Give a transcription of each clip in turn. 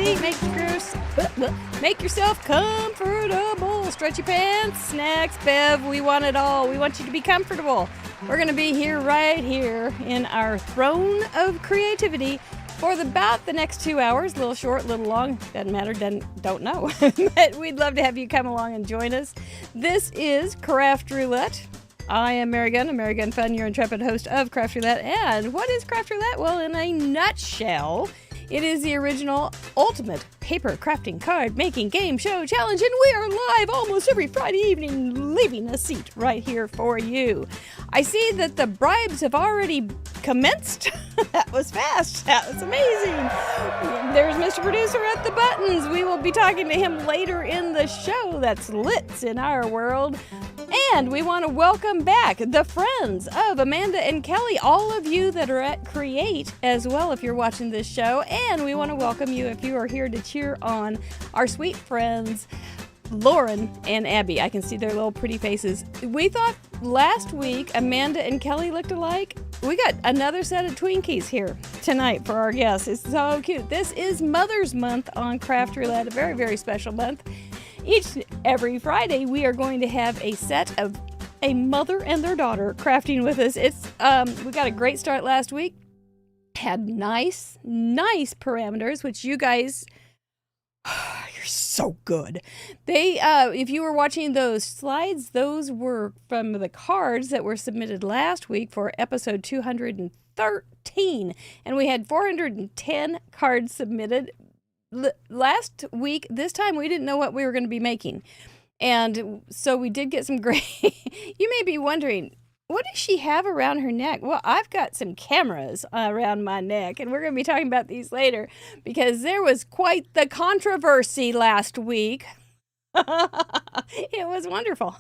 seat, make yourself comfortable. Stretch your pants, snacks, Bev, we want it all. We want you to be comfortable. We're going to be here right here in our throne of creativity for about the next 2 hours. A little short, a little long, doesn't matter, don't know. But we'd love to have you come along and join us. This is Craft Roulette. I am Mary Gunn, Mary Gunn Fun, your intrepid host of Craft Roulette. And what is Craft Roulette? Well, in a nutshell, it is the original ultimate paper crafting card making game show challenge, and we are live almost every Friday evening, leaving a seat right here for you. I see that the bribes have already commenced. That was fast. That was amazing. There's Mr. Producer at the buttons. We will be talking to him later in the show. That's Litz in our world. And we want to welcome back the friends of Amanda and Kelly, all of you that are at Create as well if you're watching this show. And we want to welcome you if you are here to cheer on our sweet friends, Lauren and Abby. I can see their little pretty faces. We thought last week Amanda and Kelly looked alike. We got another set of Twinkies here tonight for our guests. It's so cute. This is Mother's Month on Craft Roulette, a very, very special month. Every Friday, we are going to have a set of a mother and their daughter crafting with us. We got a great start last week. Had nice parameters, which you guys, you're so good. If you were watching those slides, those were from the cards that were submitted last week for episode 213, and we had 410 cards submitted. Last week, this time, we didn't know what we were going to be making. And so we did get some great... You may be wondering, what does she have around her neck? Well, I've got some cameras around my neck, and we're going to be talking about these later because there was quite the controversy last week. It was wonderful.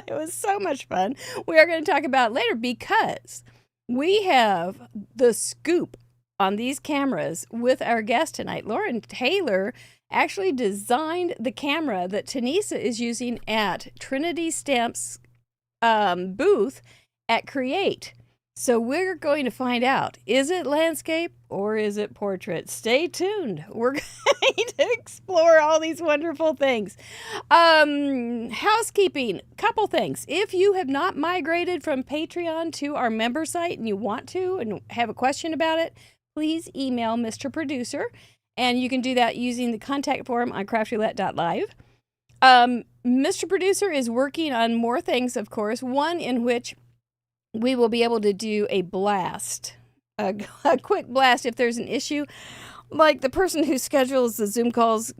It was so much fun. We are going to talk about it later because we have the scoop on these cameras with our guest tonight. Lauren Taylor actually designed the camera that Tanisa is using at Trinity Stamps booth at Create. So we're going to find out, is it landscape or is it portrait? Stay tuned. We're going to explore all these wonderful things. Housekeeping, couple things. If you have not migrated from Patreon to our member site and you want to and have a question about it, please email Mr. Producer, and you can do that using the contact form on craftroulette.live. Mr. Producer is working on more things, of course, one in which we will be able to do a blast, a quick blast if there's an issue. Like the person who schedules the Zoom calls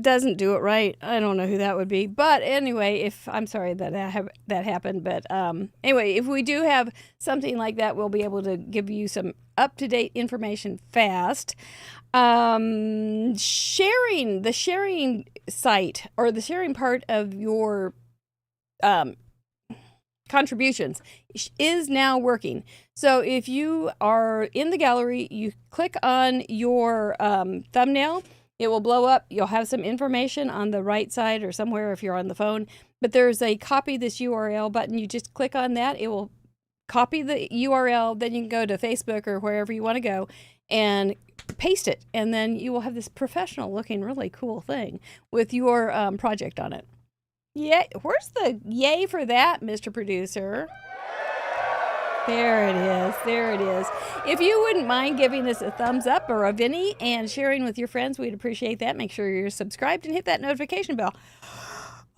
doesn't do it right. I don't know who that would be. But anyway, I'm sorry that happened. But anyway, if we do have something like that, we'll be able to give you some up-to-date information fast. The sharing site or the sharing part of your contributions is now working. So if you are in the gallery, you click on your thumbnail, it will blow up. You'll have some information on the right side or somewhere if you're on the phone, but there's a copy this URL button. You just click on that. It will copy the URL. Then you can go to Facebook or wherever you want to go and paste it. And then you will have this professional looking, really cool thing with your project on it. Yeah, where's the yay for that, Mr. Producer? There it is. There it is. If you wouldn't mind giving us a thumbs up or a Vinny and sharing with your friends, we'd appreciate that. Make sure you're subscribed and hit that notification bell.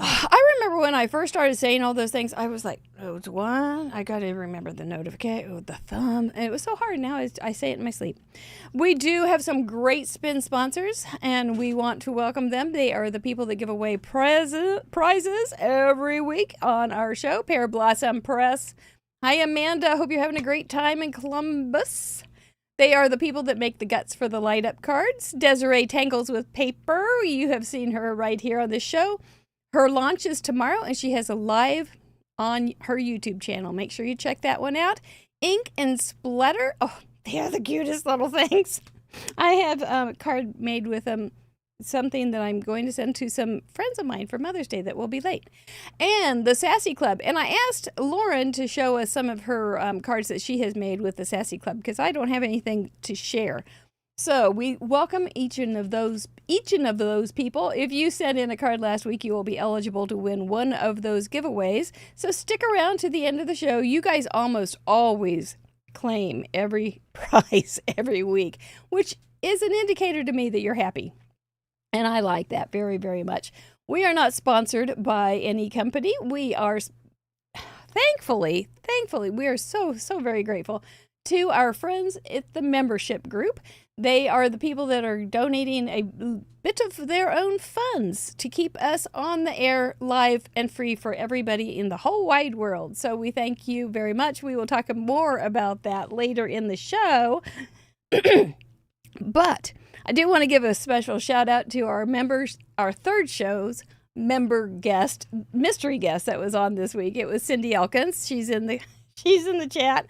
I remember when I first started saying all those things, I was like, oh, it's one. I got to remember the notification, the thumb. And it was so hard. Now I say it in my sleep. We do have some great spin sponsors, and we want to welcome them. They are the people that give away prizes every week on our show, Pear Blossom Press. Hi, Amanda. Hope you're having a great time in Columbus. They are the people that make the guts for the light up cards. Desiree Tangles with Paper. You have seen her right here on this show. Her launch is tomorrow, and she has a live on her YouTube channel. Make sure you check that one out. Ink and Splatter. Oh, they are the cutest little things. I have a card made with something that I'm going to send to some friends of mine for Mother's Day that will be late. And the Sassy Club. And I asked Lauren to show us some of her cards that she has made with the Sassy Club because I don't have anything to share. So we welcome each of those people. If you sent in a card last week, you will be eligible to win one of those giveaways. So stick around to the end of the show. You guys almost always claim every prize every week, which is an indicator to me that you're happy. And I like that very, very much. We are not sponsored by any company. We are thankfully, we are so very grateful to our friends at the membership group. They are the people that are donating a bit of their own funds to keep us on the air live and free for everybody in the whole wide world. So we thank you very much. We will talk more about that later in the show. But I do want to give a special shout out to our members, our third show's mystery guest that was on this week. It was Cindy Elkins. She's in the chat.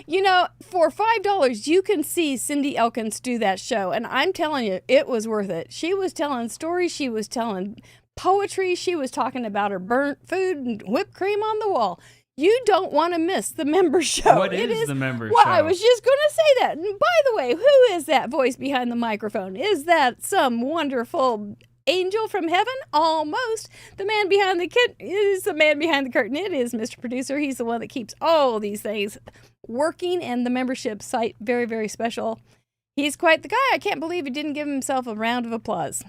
You know, for $5, you can see Cindy Elkins do that show. And I'm telling you, it was worth it. She was telling stories. She was telling poetry. She was talking about her burnt food and whipped cream on the wall. You don't want to miss the member show. What is the member show? Well, I was just going to say that. And by the way, who is that voice behind the microphone? Is that some wonderful angel from heaven? Almost. The man behind the curtain is the man behind the curtain. It is Mr. Producer. He's the one that keeps all these things working and the membership site very, very special. He's quite the guy. I can't believe he didn't give himself a round of applause.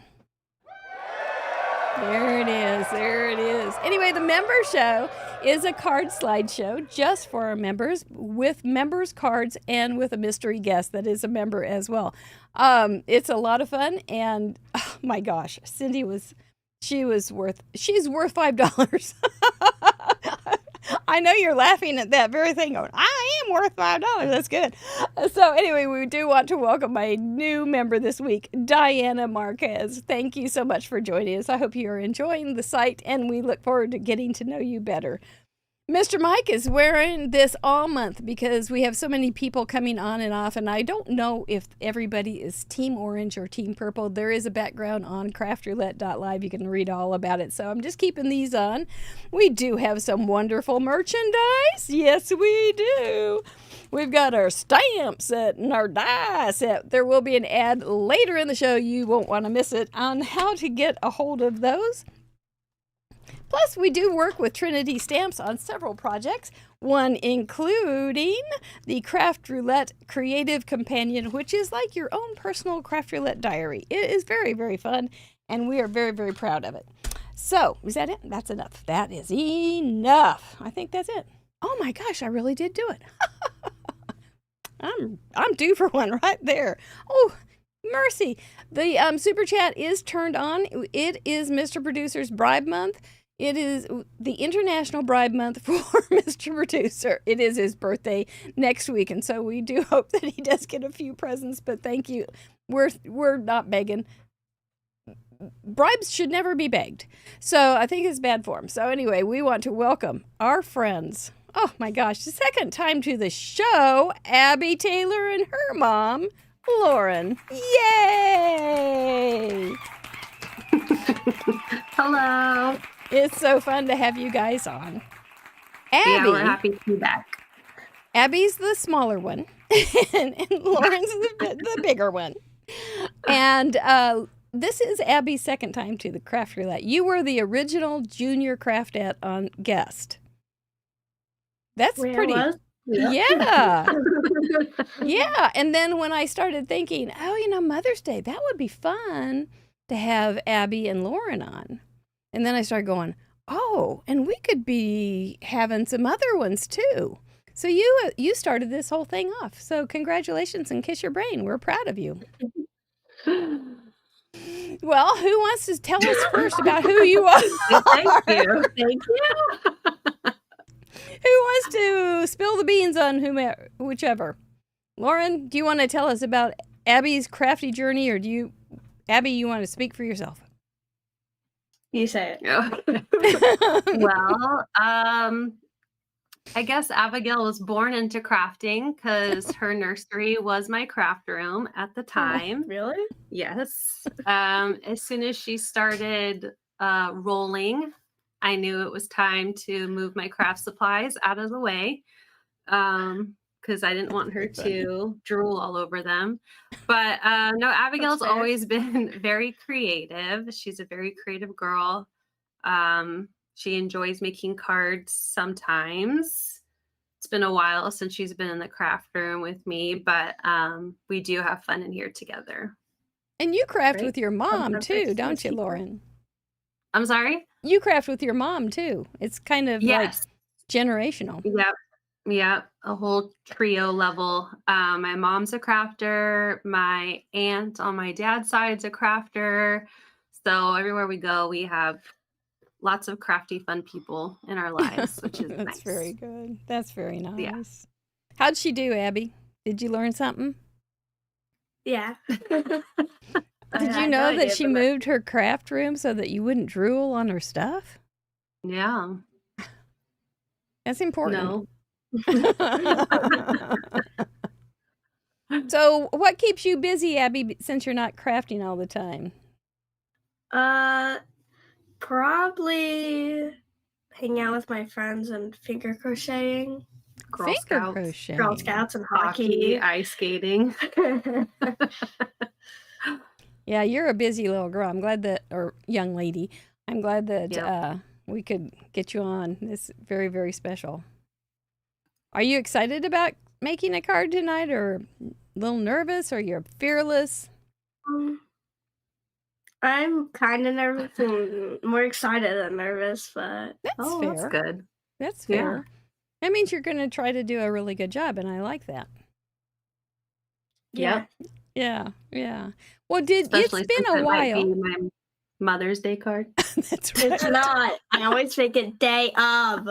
There it is. There it is. Anyway, the member show is a card slideshow just for our members with members cards and with a mystery guest that is a member as well. It's a lot of fun, and oh my gosh, she's worth $5. I know you're laughing at that very thing going, I am worth $5. That's good. So anyway, we do want to welcome my new member this week, Diana Marquez. Thank you so much for joining us. I hope you're enjoying the site, and we look forward to getting to know you better. Mr. Mike is wearing this all month because we have so many people coming on and off, and I don't know if everybody is Team Orange or Team Purple. There is a background on craftroulette.live. You can read all about it, so I'm just keeping these on. We do have some wonderful merchandise. Yes, we do. We've got our stamp set and our die set. There will be an ad later in the show. You won't want to miss it on how to get a hold of those. Plus, we do work with Trinity Stamps on several projects, one including the Craft Roulette Creative Companion, which is like your own personal Craft Roulette diary. It is very, very fun, and we are very, very proud of it. So, is that it? That's enough. That is enough. I think that's it. Oh my gosh, I really did do it. I'm due for one right there. Oh, mercy. The super chat is turned on. It is Mr. Producer's Bribe Month. It is the International Bribe Month for Mr. Producer. It is his birthday next week, and so we do hope that he does get a few presents, but thank you. We're not begging. Bribes should never be begged, so I think it's bad form. So anyway, we want to welcome our friends. Oh my gosh, the second time to the show, Abby Taylor and her mom, Lauren. Yay! Hello. It's so fun to have you guys on. Abby, yeah, we're happy to be back. Abby's the smaller one, and Lauren's the bigger one. And this is Abby's second time to the Craft Roulette. You were the original junior craftette on guest. That's pretty. Yeah. Yeah. And then when I started thinking, Mother's Day, that would be fun to have Abby and Lauren on. And then I started going, oh, and we could be having some other ones too. So you started this whole thing off. So congratulations and kiss your brain. We're proud of you. Well, who wants to tell us first about who you are? Thank you. Thank you. Who wants to spill the beans on whichever? Lauren, do you want to tell us about Abby's crafty journey, or Abby, you want to speak for yourself? You say it. Well, I guess Abigail was born into crafting because her nursery was my craft room at the time. Oh, really? Yes. As soon as she started rolling, I knew it was time to move my craft supplies out of the way. because I didn't want her to drool all over them. But no, Abigail's fair. always been very creative. She's a very creative girl. She enjoys making cards sometimes. It's been a while since she's been in the craft room with me, but we do have fun in here together. And you craft Great. with your mom Sometimes too, it's don't you, easy. Lauren? I'm sorry? You craft with your mom too. It's kind of Yes. like generational. Yep. A whole trio level. My mom's a crafter. My aunt on my dad's side's a crafter. So everywhere we go, we have lots of crafty, fun people in our lives, which is That's nice. very good. That's very nice. Yeah. How'd she do, Abby? Did you learn something? Yeah. Did you know that she moved her craft room so that you wouldn't drool on her stuff? Yeah. That's important. No. So, what keeps you busy, Abby, since you're not crafting all the time? Probably hanging out with my friends and finger crocheting, Girl Scouts, crocheting. Girl Scouts and hockey, hockey. ice skating. Yeah, you're a busy little girl. I'm glad that, or young lady, I'm glad that Yep. we could get you on. It's very, very special. Are you excited about making a card tonight, or a little nervous, or you're fearless? I'm kind of nervous and more excited than nervous, but That's fair. That's good. That's Yeah. fair. That means you're going to try to do a really good job, and I like that. yeah. Yep. Yeah. Well, Especially it's been since a it might while. be my Mother's Day card. That's right. It's not. I always make it day of.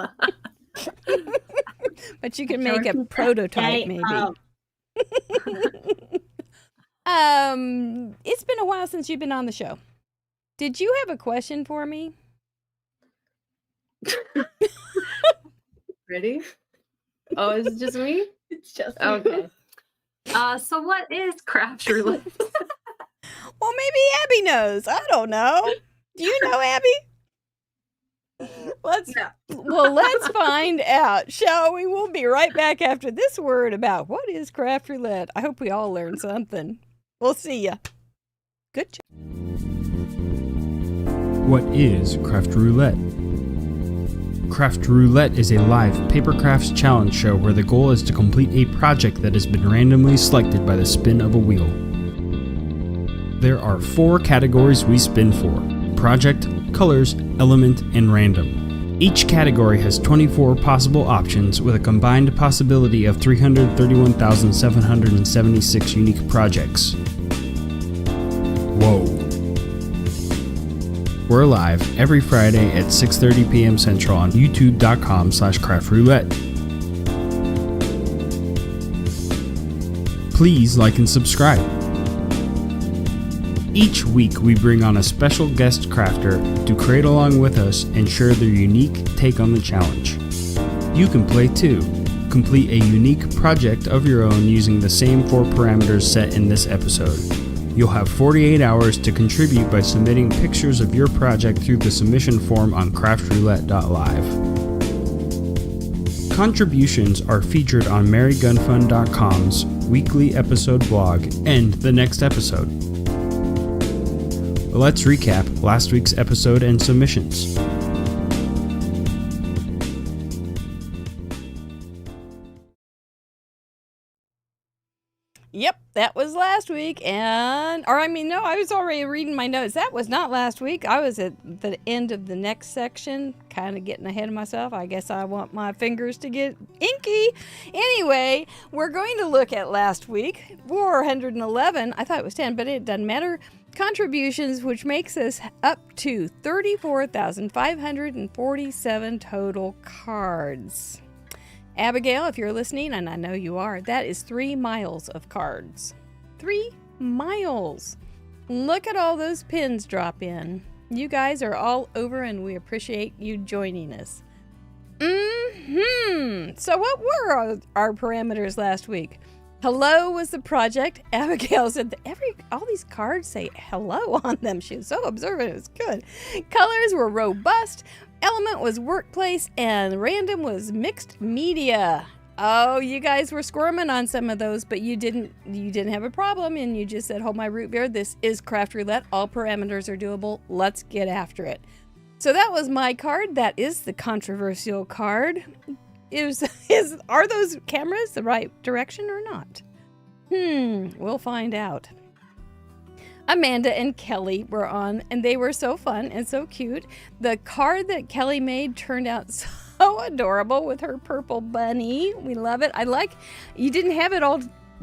But you can Sure make a keep that prototype, day maybe. of. It's been a while since you've been on the show. Did you have a question for me? Ready? Oh, is it just me? It's just Okay. So what is craft roulette? Well, maybe Abby knows. I don't know. Do you know, Abby? Let's find out, shall we? We'll be right back after this word about what is craft roulette. I hope we all learned something. We'll see ya. Good job. What is Craft Roulette? Craft Roulette is a live paper crafts challenge show where the goal is to complete a project that has been randomly selected by the spin of a wheel. There are 4 categories we spin for: project, colors, element, and random. Each category has 24 possible options with a combined possibility of 331,776 unique projects. Whoa. We're live every Friday at 6:30 p.m. Central on youtube.com/craftroulette. Please like and subscribe. Each week we bring on a special guest crafter to create along with us and share their unique take on the challenge. You can play too. Complete a unique project of your own using the same 4 parameters set in this episode. You'll have 48 hours to contribute by submitting pictures of your project through the submission form on craftroulette.live. Contributions are featured on marygunfund.com's weekly episode blog and the next episode. Let's recap last week's episode and submissions. Yep, that was last week, I was already reading my notes. That was not last week. I was at the end of the next section, kind of getting ahead of myself. I guess I want my fingers to get inky. Anyway, we're going to look at last week, 411. I thought it was 10, but it doesn't matter. Contributions, which makes us up to 34,547 total cards. Abigail, if you're listening, and I know you are, that is 3 miles of cards. 3 miles. Look at all those pins drop in. You guys are all over, and we appreciate you joining us. So what were our parameters last week? Hello was the project. Abigail said that all these cards say hello on them. She was so observant. It was good. Colors were robust. Element was workplace, and random was mixed media. Oh, you guys were squirming on some of those, but you didn't have a problem, and you just said, hold my root beer. This is Craft Roulette. All parameters are doable. Let's get after it. So that was my card. That is the controversial card. Are those cameras the right direction or not? We'll find out. Amanda and Kelly were on, and they were so fun and so cute. The card that Kelly made turned out so adorable with her purple bunny. We love it. You didn't have it all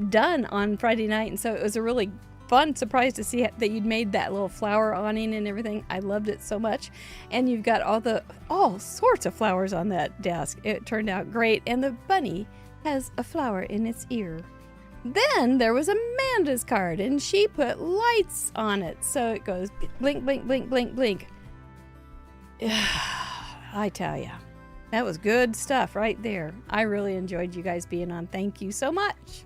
done on Friday night, and so it was a really fun surprise to see that you'd made that little flower awning and everything. I loved it so much. And you've got all sorts of flowers on that desk. It turned out great, and the bunny has a flower in its ear. Then there was Amanda's card, and she put lights on it. So it goes blink, blink, blink, blink, blink. I tell ya, that was good stuff right there. I really enjoyed you guys being on. Thank you so much.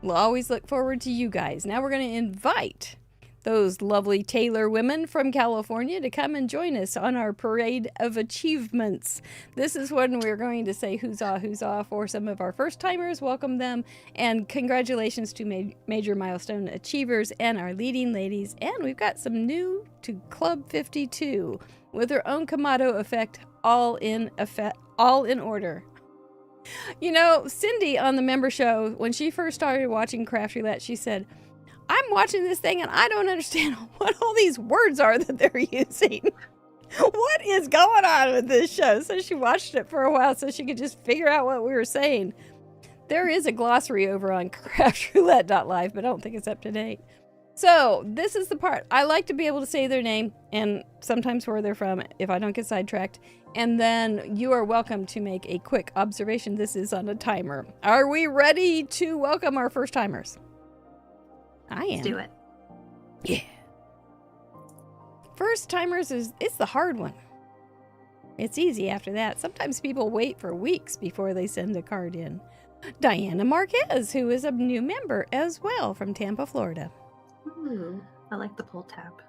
We'll always look forward to you guys. Now we're going to invite those lovely Taylor women from California to come and join us on our parade of achievements. This is when we're going to say huzzah for some of our first timers, welcome them, and congratulations to major milestone achievers and our leading ladies. And we've got some new to Club 52 with their own Kamado effect, all in order. You know, Cindy on the member show, when she first started watching Craft Roulette, she said, I'm watching this thing and I don't understand what all these words are that they're using. What is going on with this show? So she watched it for a while so she could just figure out what we were saying. There is a glossary over on craftroulette.live, but I don't think it's up to date. So this is the part. I like to be able to say their name and sometimes where they're from if I don't get sidetracked. And then you are welcome to make a quick observation. This is on a timer. Are we ready to welcome our first timers? I am. Let's do it. Yeah. First timers it's the hard one. It's easy after that. Sometimes people wait for weeks before they send a card in. Diana Marquez, who is a new member as well from Tampa, Florida. I like the pull tab.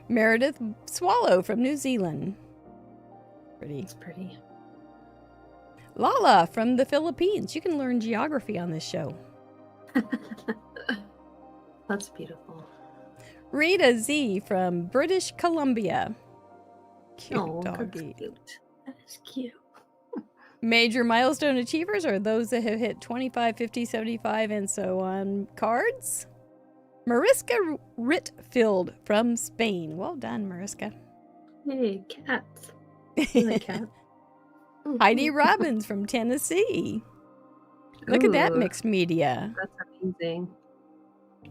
Meredith Swallow from New Zealand. It's pretty. Lala from the Philippines. You can learn geography on this show. That's beautiful. Rita Z from British Columbia. Cute doggy. That's cute. That is cute. Major milestone achievers are those that have hit 25, 50, 75, and so on cards. Mariska Ritfield from Spain. Well done, Mariska. Hey, cats. I like cats. Heidi Robbins from Tennessee. Look at that mixed media. That's amazing.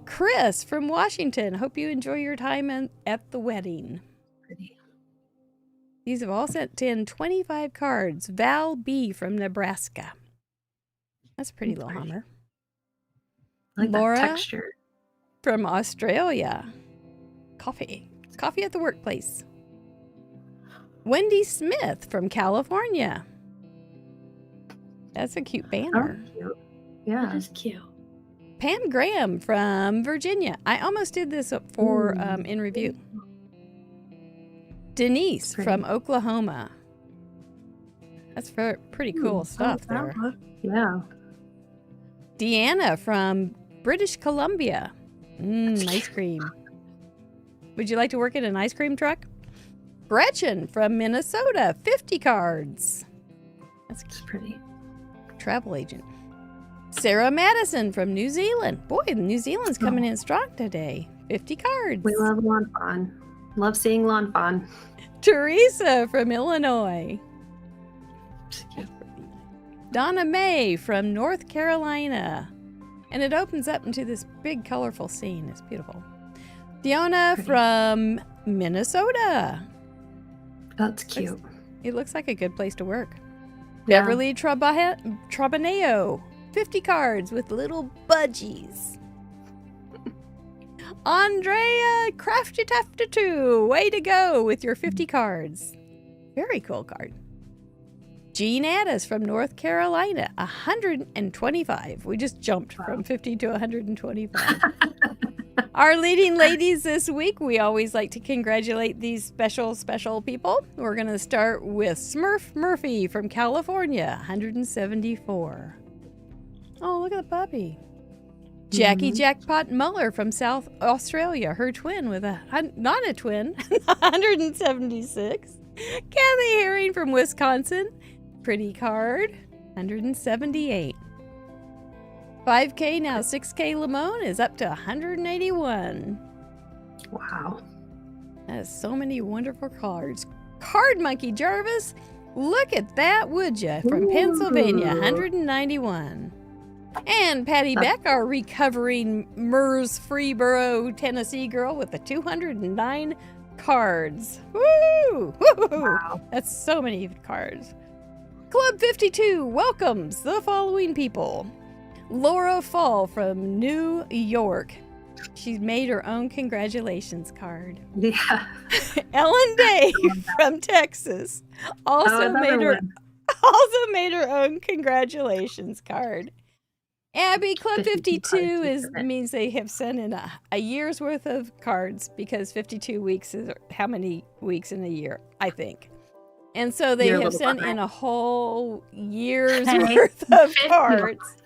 Chris from Washington. Hope you enjoy your time at the wedding. Pretty. These have all sent in 25 cards. Val B from Nebraska. That's a pretty little hammer. I like Laura that texture. from Australia. Coffee at the workplace. Wendy Smith from California. That's a cute banner. Oh, cute. Yeah. That is cute. Pam Graham from Virginia. I almost did this for in review. Denise from Oklahoma. That's pretty cool stuff there. Yeah. Deanna from British Columbia. Ice cream. Would you like to work in an ice cream truck? Gretchen from Minnesota. 50 cards. That's pretty. Travel agent. Sarah Madison from New Zealand. Boy, New Zealand's coming in strong today. 50 cards. We love lawn fawn. Love seeing lawn fawn. Teresa from Illinois. Donna Mae from North Carolina. And it opens up into this big colorful scene. It's beautiful. Fiona from Minnesota. That's cute. It looks like a good place to work. Yeah. Beverly Trabaneo. 50 cards with little budgies. Andrea Crafty Tafty 2. Way to go with your 50 cards. Very cool card. Jean Addis from North Carolina. 125. We just jumped from 50 to 125. Our leading ladies this week, we always like to congratulate these special people. We're going to start with Smurf Murphy from California, 174. Oh, look at the puppy. Jackie Jackpot Muller from South Australia, her twin with not a twin, 176. Kathy Herring from Wisconsin, pretty card, 178. 5K now, 6K Limon is up to 181. Wow. That is so many wonderful cards. Card Monkey Jarvis, look at that, would ya? From Pennsylvania, 191. And Patty Beck, our recovering MERS Freeborough, Tennessee girl with the 209 cards. Woo! Wow. That's so many cards. Club 52 welcomes the following people. Laura Fall from New York. She's made her own congratulations card. Yeah. Ellen Day from Texas also made her own congratulations card. Abby, Club 52 means they have sent in a year's worth of cards, because 52 weeks is how many weeks in a year, I think. And so they have sent in a whole year's worth of cards.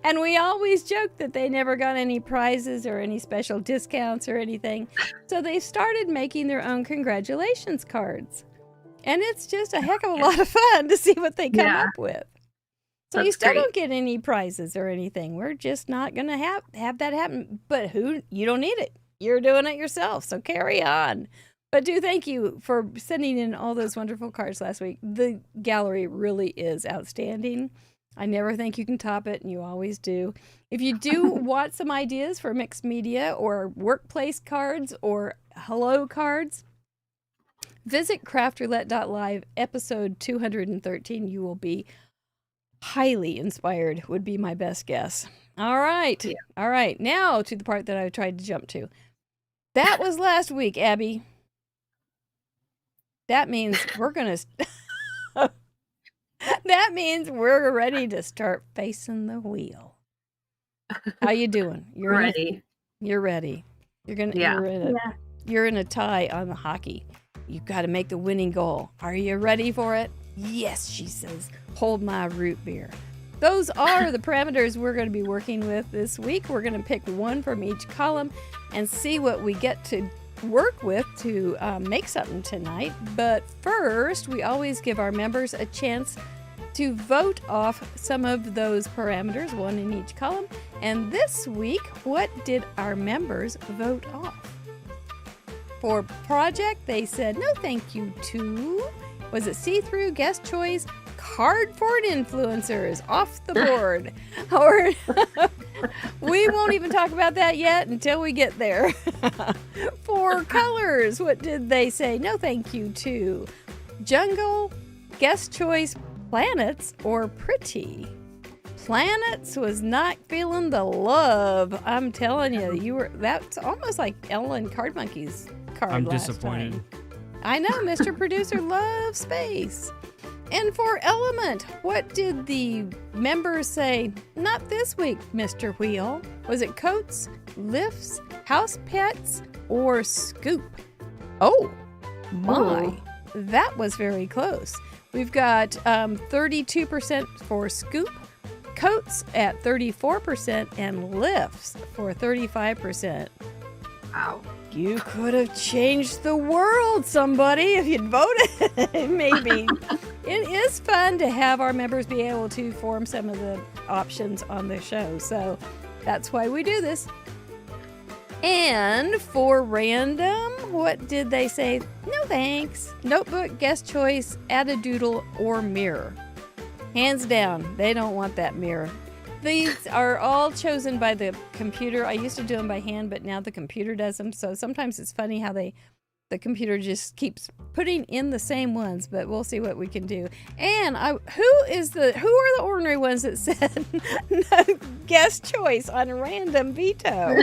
And we always joke that they never got any prizes or any special discounts or anything. So they started making their own congratulations cards. And it's just a heck of a lot of fun to see what they come up with. So you still don't get any prizes or anything. We're just not going to have that happen. But you don't need it. You're doing it yourself. So carry on. But thank you for sending in all those wonderful cards last week. The gallery really is outstanding. I never think you can top it, and you always do. If you do want some ideas for mixed media or workplace cards or hello cards, visit craftroulette.live, episode 213. You will be highly inspired, would be my best guess. All right. Yeah. All right. Now to the part that I tried to jump to. That was last week, Abby. That means we're going to... That means we're ready to start facing the wheel. How you doing? You're ready. You're ready. You're in a tie on the hockey. You've got to make the winning goal. Are you ready for it? Yes, she says. Hold my root beer. Those are the parameters we're going to be working with this week. We're going to pick one from each column and see what we get to work with to make something tonight. But first, we always give our members a chance to vote off some of those parameters, one in each column. And this week, what did our members vote off? For project, they said no thank you to, was it see-through, guest choice, cardboard influencers, off the board. Or we won't even talk about that yet until we get there. For colors, what did they say no thank you to? Jungle, guest choice, planets, or pretty? Planets was not feeling the love. I'm telling you, that's almost like Ellen Card Monkey's card. I'm disappointed. Time. I know, Mr. Producer loves space. And for element, what did the members say? Not this week, Mr. Wheel. Was it coats, lifts, house pets, or scoop? Oh, my. That was very close. We've got 32% for scoop, coats at 34%, and lifts for 35%. Wow. You could have changed the world, somebody, if you'd voted. Maybe. It is fun to have our members be able to form some of the options on the show. So that's why we do this. And for random, what did they say? No thanks. Notebook, guest choice, add a doodle, or mirror. Hands down, they don't want that mirror. These are all chosen by the computer. I used to do them by hand, but now the computer does them. So sometimes it's funny how the computer just keeps putting in the same ones, but we'll see what we can do. And who are the ornery ones that said no guest choice on random veto?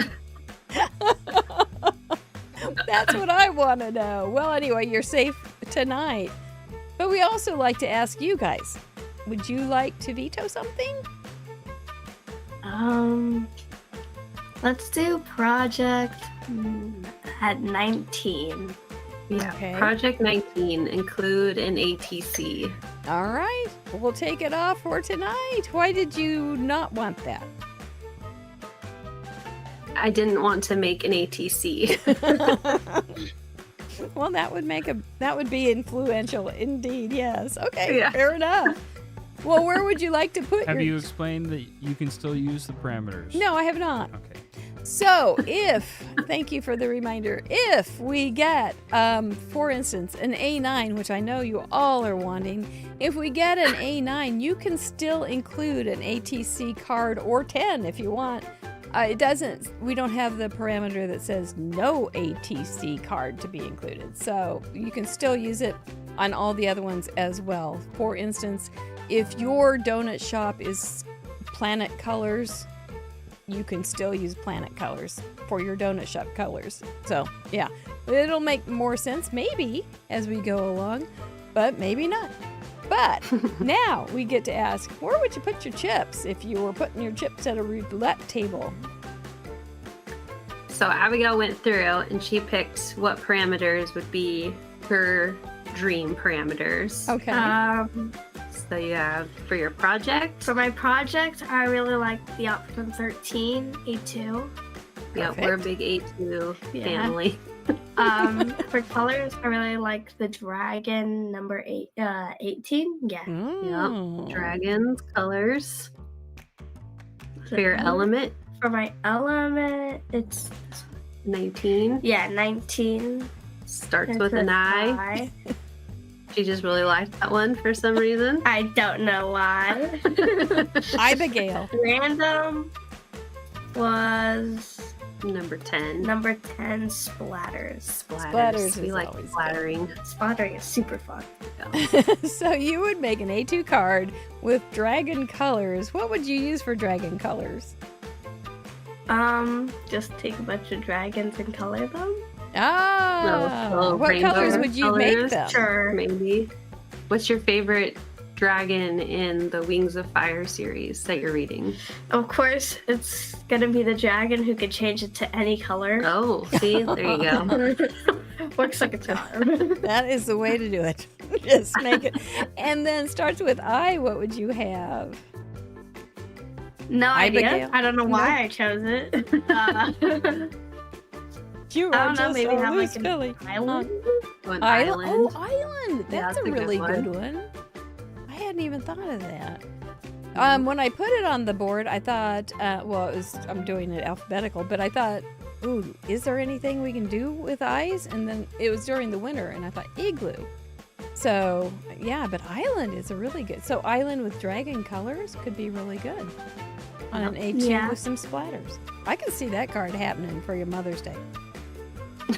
That's what I want to know. Well, anyway, you're safe tonight. But we also like to ask you guys, would you like to veto something? Let's do project at 19. Yeah. Okay. Project 19, include an ATC. All right. We'll take it off for tonight. Why did you not want that? I didn't want to make an ATC. Well, that would be influential indeed. Yes. Okay. Yeah. Fair enough. Well, where would you like to put Have your... you explained that you can still use the parameters? No, I have not. Okay. So thank you for the reminder, if we get, for instance, an A9, which I know you all are wanting, if we get an A9, you can still include an ATC card or 10 if you want. We don't have the parameter that says no ATC card to be included. So you can still use it on all the other ones as well. For instance, if your donut shop is Planet Colors, you can still use Planet Colors for your donut shop colors. So, yeah, it'll make more sense maybe as we go along, but maybe not. But now we get to ask, where would you put your chips if you were putting your chips at a roulette table? So Abigail went through and she picked what parameters would be her dream parameters. Okay. So you have for your project. For my project, I really like the option 13, A2. Yeah, we're a big A2 Yeah. family. For colors, I really like the dragon number 18. Yeah. Mm. Dragons, colors. For your element, For my element, it's 19. 19. Starts It's with an an I. She just really liked that one for some reason. I don't know why. Abigail. Random was Number 10. number 10, splatters. Splatters We is like always good. splattering. Splattering is super fun. So you would make an A2 card with dragon colors. What would you use for dragon colors? Just take a bunch of dragons and color them. What rainbow colors would you make colors. them? Sure. Maybe. What's your favorite dragon in the Wings of Fire series that you're reading? Of course, it's gonna be the dragon who can change it to any color. Oh, see? There you go. Works like a charm. That is the way to do it. Just make it. And then starts with I. What would you have? No idea. Abigail? I don't know why I chose it. You I are don't know, just maybe a have loose like an Billy. island. An Island. Oh, island. island. Yeah, That's that's a a good really one. good one. I hadn't even thought of that. When I put it on the board, I thought, I'm doing it alphabetical, but I thought, ooh, is there anything we can do with eyes? And then it was during the winter, and I thought igloo. So, yeah, but island is a really good. So, island with dragon colors could be really good on an A2 Yeah. with some splatters. I can see that card happening for your Mother's Day.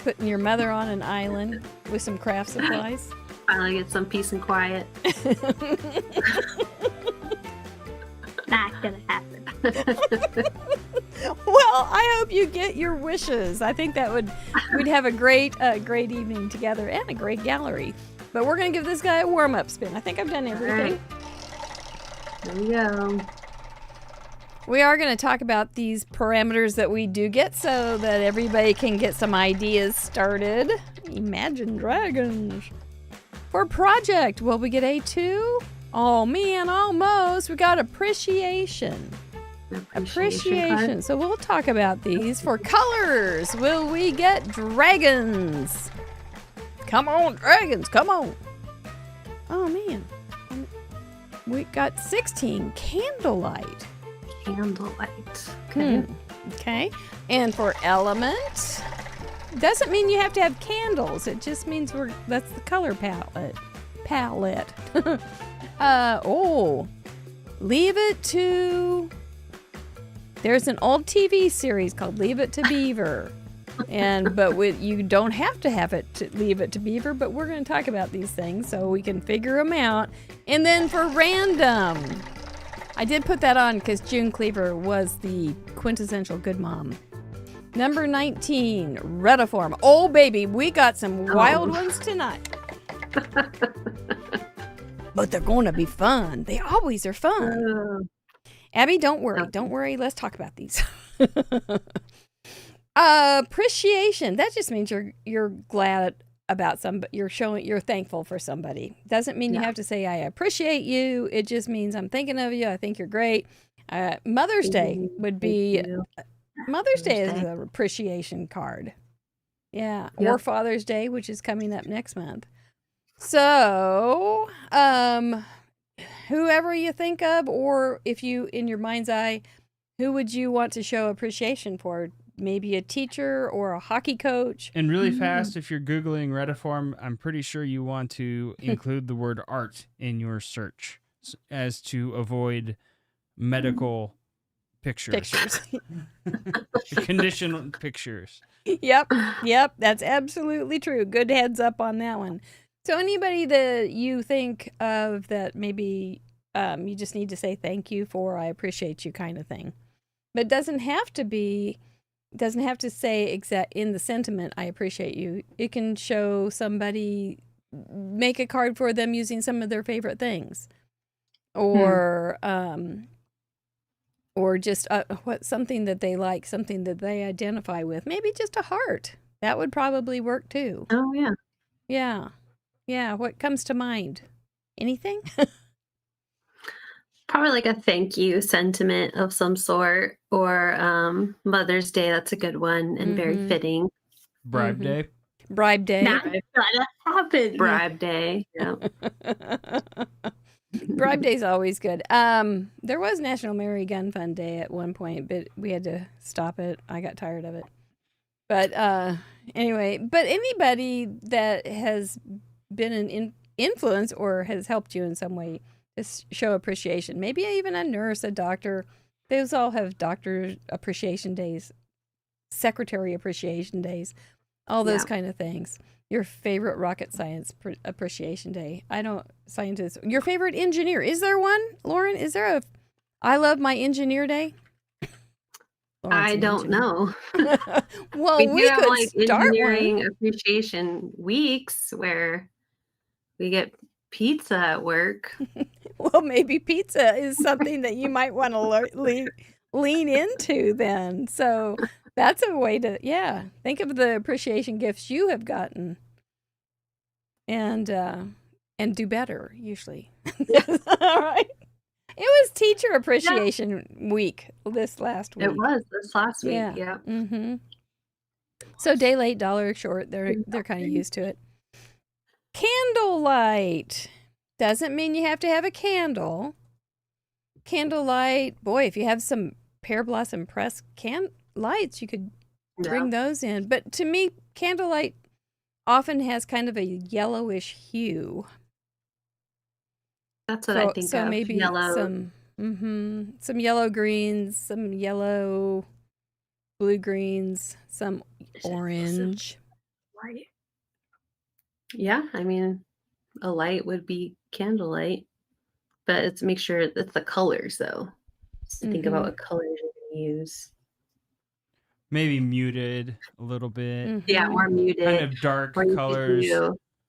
Putting your mother on an island with some craft supplies. Finally get some peace and quiet. Not gonna happen. Well, I hope you get your wishes. I think we'd have a great evening together and a great gallery. But we're gonna give this guy a warm-up spin. I think I've done everything. There we go. We are going to talk about these parameters that we do get so that everybody can get some ideas started. Imagine Dragons. For project, will we get A2? Oh man, almost. We got appreciation. Appreciation. So we'll talk about these. For colors, will we get dragons? Come on, dragons, come on. Oh man. We got 16, candlelight. Candlelight. Okay. Okay. And for element, doesn't mean you have to have candles. It just means that's the color palette. Leave it to. There's an old TV series called Leave It to Beaver. You don't have to have it to leave it to Beaver, but we're going to talk about these things so we can figure them out. And then for random, I did put that on because June Cleaver was the quintessential good mom. Number 19, Retiform. Oh, baby, we got some wild ones tonight. But they're going to be fun. They always are fun. Abby, don't worry. Don't worry. Let's talk about these. Appreciation. That just means you're glad about somebody. You're thankful for somebody. Doesn't mean you have to say I appreciate you. It just means I'm thinking of you. I think you're great. Mother's Day would be Mother's Day is an appreciation card. Yeah. Or Father's Day, which is coming up next month. So, whoever you think of, or if you, in your mind's eye, who would you want to show appreciation for? Maybe a teacher or a hockey coach. And really fast, if you're Googling Rediform, I'm pretty sure you want to include the word art in your search as to avoid medical pictures. Condition pictures. Yep. That's absolutely true. Good heads up on that one. So anybody that you think of that maybe you just need to say thank you for, I appreciate you kind of thing. But it doesn't have to say exact in the sentiment, I appreciate you. It can show somebody, make a card for them using some of their favorite things. Or just something that they like, something that they identify with. Maybe just a heart. That would probably work too. Oh, yeah. Yeah. Yeah. What comes to mind? Anything? Probably like a thank you sentiment of some sort, or Mother's Day. That's a good one and very fitting. Bribe Day. Bribe Day. Nah, it's gotta happen. Bribe Day. Yeah. Bribe Day's always good. There was National Mary Gun Fun Day at one point, but we had to stop it. I got tired of it. But anyway, but anybody that has been an influence or has helped you in some way, just show appreciation. Maybe even a nurse, a doctor. Those all have doctor appreciation days, secretary appreciation days, all those kind of things. Your favorite rocket science appreciation day. Your favorite engineer. Is there one, Lauren? Is there a I love my engineer day? I don't know. Well, we have could like start engineering one. appreciation weeks where we get pizza at work. Well, maybe pizza is something that you might want to lean into then. So that's a way to, think of the appreciation gifts you have gotten and do better, usually. All right. It was Teacher Appreciation Week this last week. It was this last week, yeah. Mm-hmm. So day late, dollar short, they're kind of used to it. Candlelight. Doesn't mean you have to have a candle. Candlelight, boy, if you have some pear blossom press lights, you could bring those in. But to me, candlelight often has kind of a yellowish hue. That's what I think so of. Maybe yellow. some yellow greens, some yellow blue greens, some orange. Light. Yeah, I mean, a light would be candlelight, but it's make sure it's the colors though. So think about what colors you're going to use. Maybe muted a little bit. Yeah, more muted. Kind of dark colors.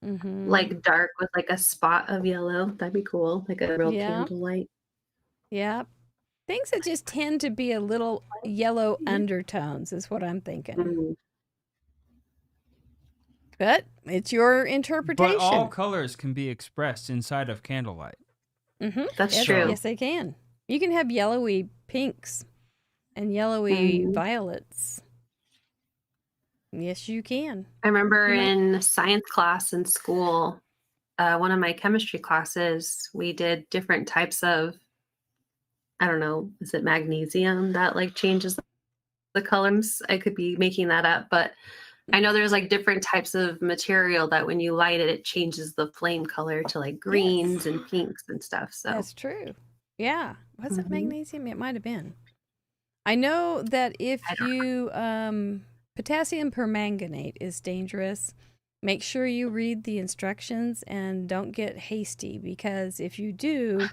Like dark with like a spot of yellow. That'd be cool. Like a real candlelight. Yeah. Things that just tend to be a little yellow undertones is what I'm thinking. But it's your interpretation. But all colors can be expressed inside of candlelight. That's true. Yes, they can. You can have yellowy pinks and yellowy violets. Yes, you can. I remember in science class in school, one of my chemistry classes, we did different types of, I don't know, is it magnesium that like changes the colors? I could be making that up, but I know there's like different types of material that when you light it, it changes the flame color to like greens and pinks and stuff. So that's true. Yeah. Was it magnesium? It might have been. I know that if you potassium permanganate is dangerous. Make sure you read the instructions and don't get hasty, because if you do,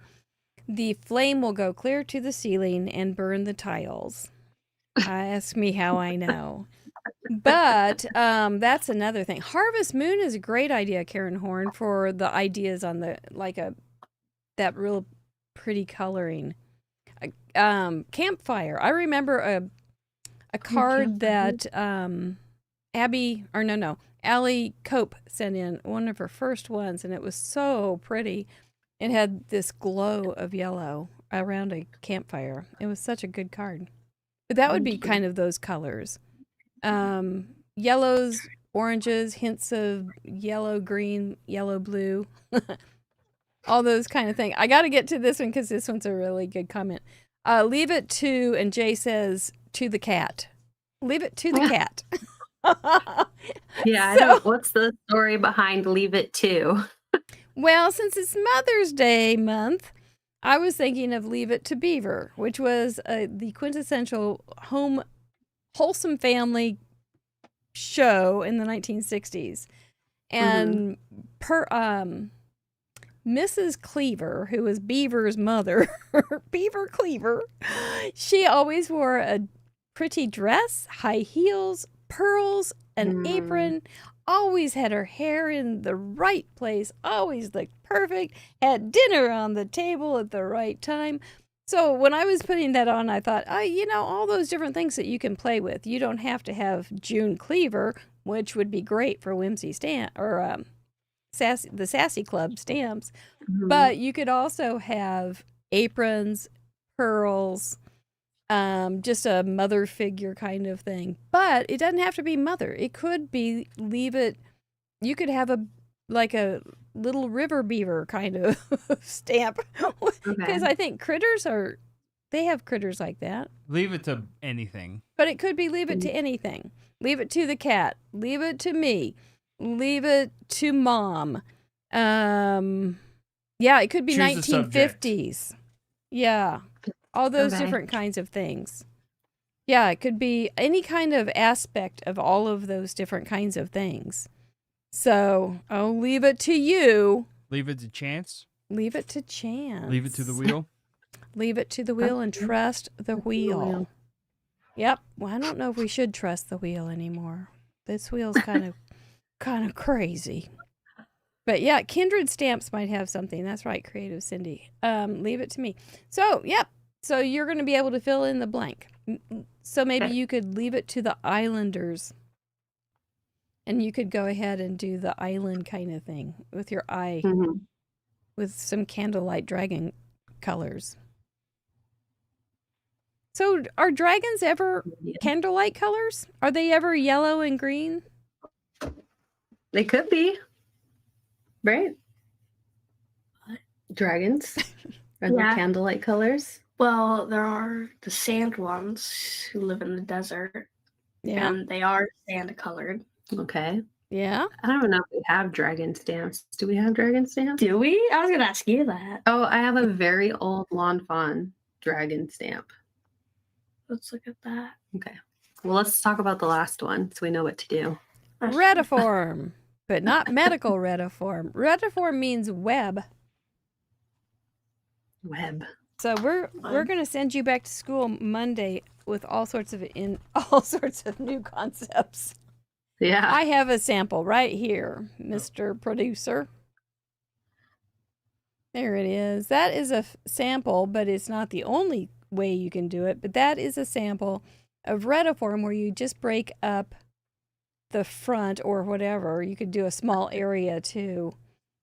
the flame will go clear to the ceiling and burn the tiles. Ask me how I know. But that's another thing. Harvest Moon is a great idea, Karen Horn, for the ideas on the that real pretty coloring. Campfire. I remember a card that Allie Cope sent in, one of her first ones, and it was so pretty. It had this glow of yellow around a campfire. It was such a good card. But that would be kind of those colors. Yellows, oranges, hints of yellow, green, yellow, blue. All those kind of things. I got to get to this one because this one's a really good comment. Leave it to, and Jay says, to the cat. Leave it to the cat. Yeah, I don't. What's the story behind leave it to? Well, since it's Mother's Day month, I was thinking of Leave It to Beaver, which was the quintessential wholesome family show in the 1960s. And Mrs. Cleaver, who was Beaver's mother, Beaver Cleaver, she always wore a pretty dress, high heels, pearls, an apron, always had her hair in the right place, always looked perfect, had dinner on the table at the right time. So when I was putting that on, I thought, all those different things that you can play with. You don't have to have June Cleaver, which would be great for Whimsy Stamp or the Sassy Club stamps, but you could also have aprons, pearls, just a mother figure kind of thing. But it doesn't have to be mother. It could be you could have a little river beaver kind of stamp. Because I think they have critters like that. Leave it to anything. But it could be leave it to anything. Leave it to the cat. Leave it to me. Leave it to mom. Yeah, it could be 1950s. Yeah. All those different kinds of things. Yeah, it could be any kind of aspect of all of those different kinds of things. So, I'll leave it to you. Leave it to chance. Leave it to chance. Leave it to the wheel. Leave it to the wheel and trust the wheel. Yep. Well, I don't know if we should trust the wheel anymore. This wheel's kind of crazy. But yeah, Kindred Stamps might have something. That's right, Creative Cindy. Leave it to me. So, yep. So you're going to be able to fill in the blank. So maybe you could leave it to the Islanders. And you could go ahead and do the island kind of thing with your eye. With some candlelight dragon colors. So are dragons ever candlelight colors? Are they ever yellow and green? They could be. Right? Dragons are the candlelight colors. Well, there are the sand ones who live in the desert. Yeah. And they are sand colored. Okay. Yeah. I don't know if we have dragon stamps. Do we have dragon stamps? Do we? I was going to ask you that. Oh, I have a very old Lawn Fawn dragon stamp. Let's look at that. Okay. Well, let's talk about the last one so we know what to do. Retiform, but not medical retiform. Retiform means web. Web. So we're going to send you back to school Monday with all sorts of new concepts. Yeah. I have a sample right here, Mr. Producer. There it is. That is a sample, but it's not the only way you can do it. But that is a sample of retiform where you just break up the front or whatever. You could do a small area too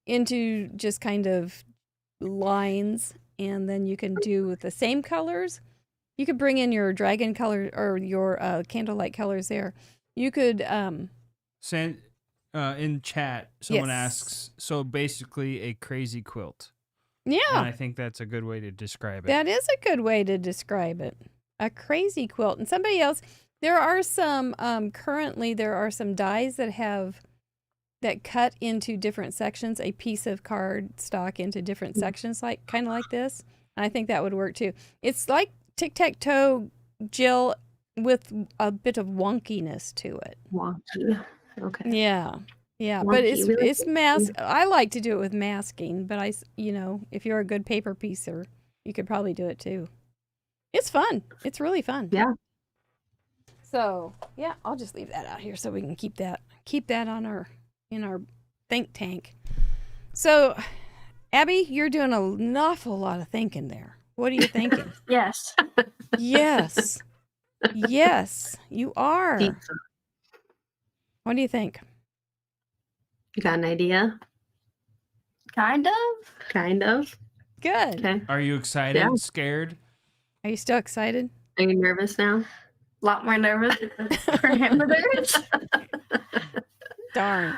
into just kind of lines. And then you can do with the same colors. You could bring in your dragon color or your candlelight colors there. You could send in chat. Someone asks, so basically a crazy quilt. Yeah, and I think that's a good way to describe it. That is a good way to describe it. A crazy quilt. And somebody else, there are some currently there are some dies that cut into different sections, a piece of card stock into different sections, kind of like this. And I think that would work too. It's like tic-tac-toe, Jill, with a bit of wonkiness to it. Wonky. Okay. Yeah. Yeah, Wonky, but really it's mask. I like to do it with masking, but if you're a good paper piecer, you could probably do it too. It's fun. It's really fun. Yeah. So, yeah, I'll just leave that out here so we can keep that on in our think tank. So, Abby, you're doing an awful lot of thinking there. What are you thinking? Yes. Yes. Yes, you are. Pizza. What do you think? You got an idea? Kind of. Kind of. Good. Okay. Are you excited? Yeah. Scared? Are you still excited? Are you nervous now? A lot more nervous with the parameters. Darn.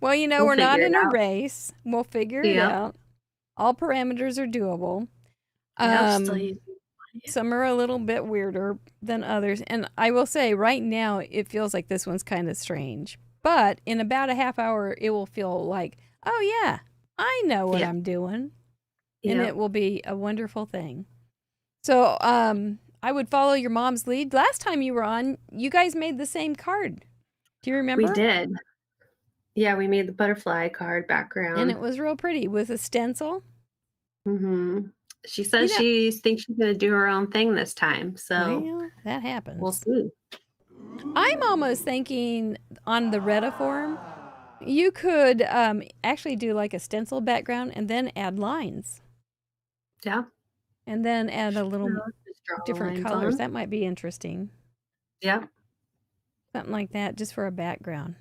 Well, We'll we're not figure in it a out. race. We'll figure it Yep. out. All parameters are doable. Yeah, still using. Some are a little bit weirder than others. And I will say right now, it feels like this one's kind of strange. But in about a half hour, it will feel like, oh, yeah, I know what Yeah. I'm doing. And Yep. it will be a wonderful thing. So I would follow your mom's lead. Last time you were on, you guys made the same card. Do you remember? We did. Yeah, we made the butterfly card background. And it was real pretty with a stencil. Mm-hmm. She says know- she thinks she's going to do her own thing this time. So Well, that happens. we'll see. I'm almost thinking on the Retiform, you could actually do like a stencil background and then add lines. Yeah. And then add a little Just draw different lines colors. on. That might be interesting. Yeah. Something like that, just for a background.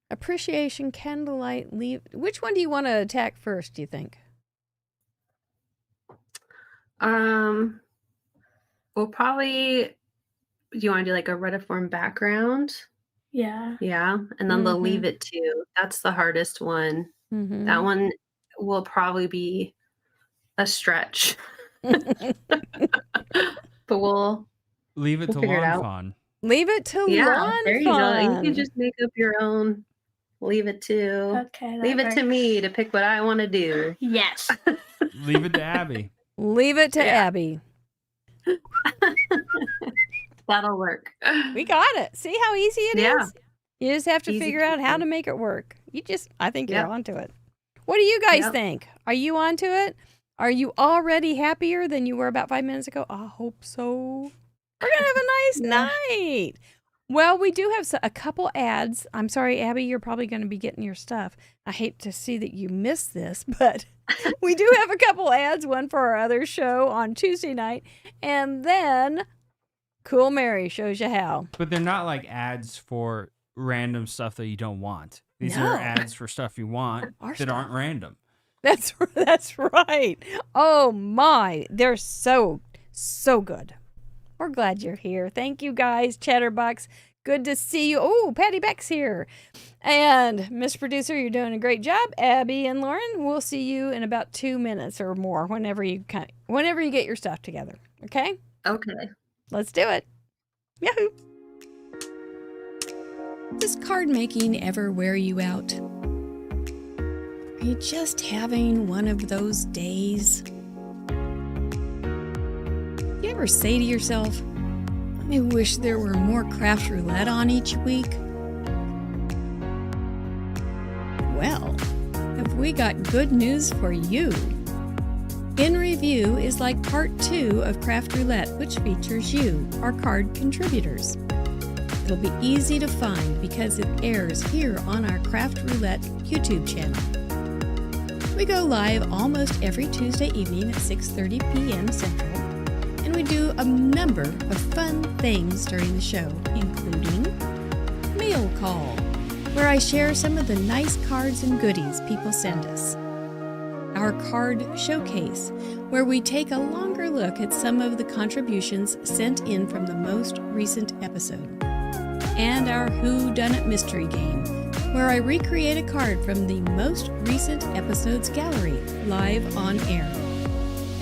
Appreciation, candlelight, leaf. Which one do you want to attack first, do you think? We'll probably, do you want to do like a retiform background? Yeah. Yeah. And then they'll Mhm. leave it too. That's the hardest one. Mm-hmm. That one will probably be a stretch. But we'll Leave it We'll to figure it lawn out. fun. Leave it to yeah, lawn there you go. You fun. can just make up your own. Leave it to Okay. leave it to me to pick what I want to do. Yes. Leave it to Abby. Leave it to Yeah. Abby. That'll work. We got it. See how easy it is? Yeah. You just have to Easy figure out how peasy. to make it work. I think you're Yep. onto it. What do you guys Yep. think? Are you onto it? Are you already happier than you were about 5 minutes ago? I hope so. We're going to have a nice night. Well, we do have a couple ads. I'm sorry, Abby, you're probably going to be getting your stuff. I hate to see that you missed this, but we do have a couple ads, one for our other show on Tuesday night, and then Cool Mary shows you how. But they're not like ads for random stuff that you don't want. These No. are ads for stuff you want Our that aren't random. That's right. Oh my, they're so good. We're glad you're here. Thank you guys, Chatterbox. Good to see you. Oh, Patty Beck's here. And Miss Producer, you're doing a great job. Abby and Lauren, we'll see you in about 2 minutes or more whenever you get your stuff together. Okay? Okay. Let's do it. Yahoo! Does card making ever wear you out? Are you just having one of those days? Do you ever say to yourself, I wish there were more Craft Roulette on each week? Well, have we got good news for you? In Review is like part 2 of Craft Roulette, which features you, our card contributors. It'll be easy to find because it airs here on our Craft Roulette YouTube channel. We go live almost every Tuesday evening at 6:30 p.m. Central, and we do a number of fun things during the show, including Mail Call, where I share some of the nice cards and goodies people send us. Our Card Showcase, where we take a longer look at some of the contributions sent in from the most recent episode. And our Who Done It mystery game, where I recreate a card from the most recent episode's gallery, live on air.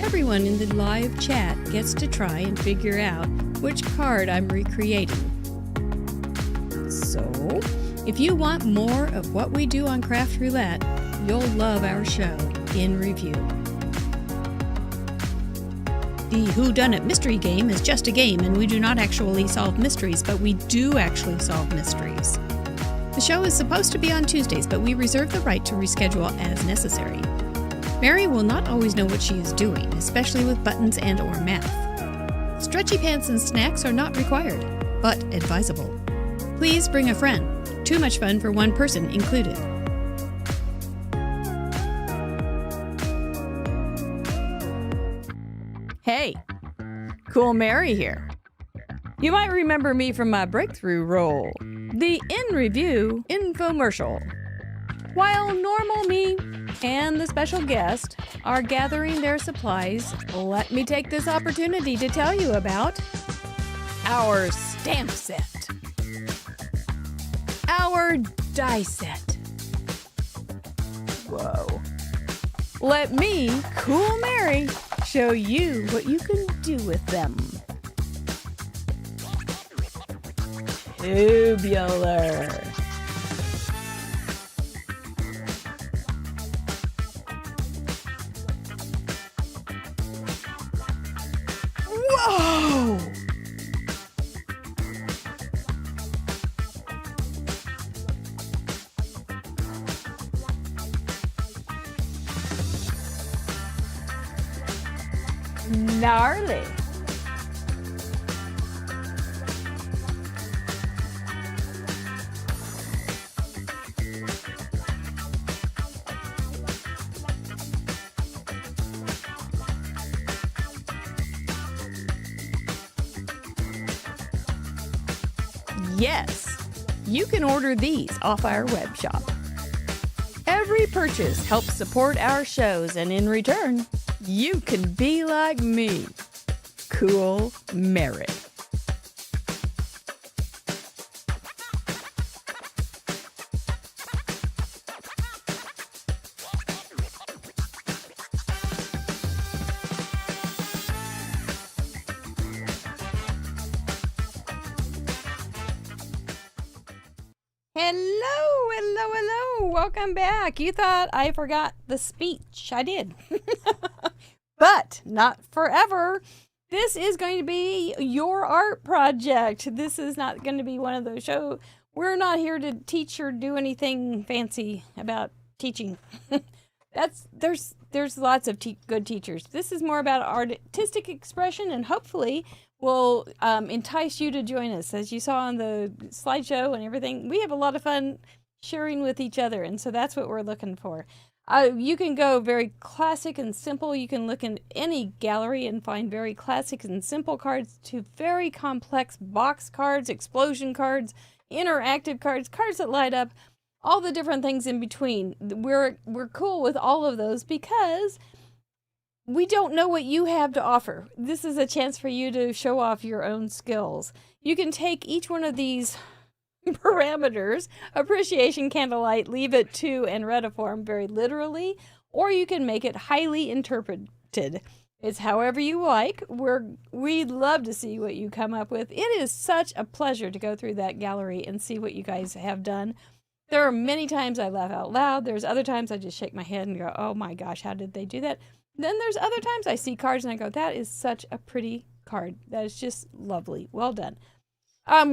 Everyone in the live chat gets to try and figure out which card I'm recreating. So, if you want more of what we do on Craft Roulette, you'll love our show, In Review. The Who Done It mystery game is just a game, and we do not actually solve mysteries, but we do actually solve mysteries. The show is supposed to be on Tuesdays, but we reserve the right to reschedule as necessary. Mary will not always know what she is doing, especially with buttons and or math. Stretchy pants and snacks are not required, but advisable. Please bring a friend. Too much fun for one person included. Hey, Cool Mary here. You might remember me from my breakthrough role, the In Review infomercial. While normal me and the special guest are gathering their supplies, let me take this opportunity to tell you about our stamp set, our die set. Whoa. Let me, Cool Mary, show you what you can do with them. Tubular. Whoa! Gnarly. Yes, you can order these off our web shop. Every purchase helps support our shows, and in return, you can be like me, Cool Mary. Hello. Welcome back. You thought I forgot the speech. I did. But not forever. This is going to be your art project. This is not going to be one of those shows. We're not here to teach or do anything fancy about teaching. There's lots of good teachers. This is more about artistic expression, and hopefully will entice you to join us. As you saw on the slideshow and everything, we have a lot of fun sharing with each other, and so that's what we're looking for. You can go very classic and simple. You can look in any gallery and find very classic and simple cards to very complex box cards, explosion cards, interactive cards, cards that light up, all the different things in between. We're cool with all of those because we don't know what you have to offer. This is a chance for you to show off your own skills. You can take each one of these parameters, appreciation, candlelight, leave it to, and retiform very literally, or you can make it highly interpreted. It's however you like. We'd love to see what you come up with. It is such a pleasure to go through that gallery and see what you guys have done. There are many times I laugh out loud. There's other times I just shake my head and go, oh my gosh, how did they do that? Then there's other times I see cards and I go, that is such a pretty card. That is just lovely. Well done.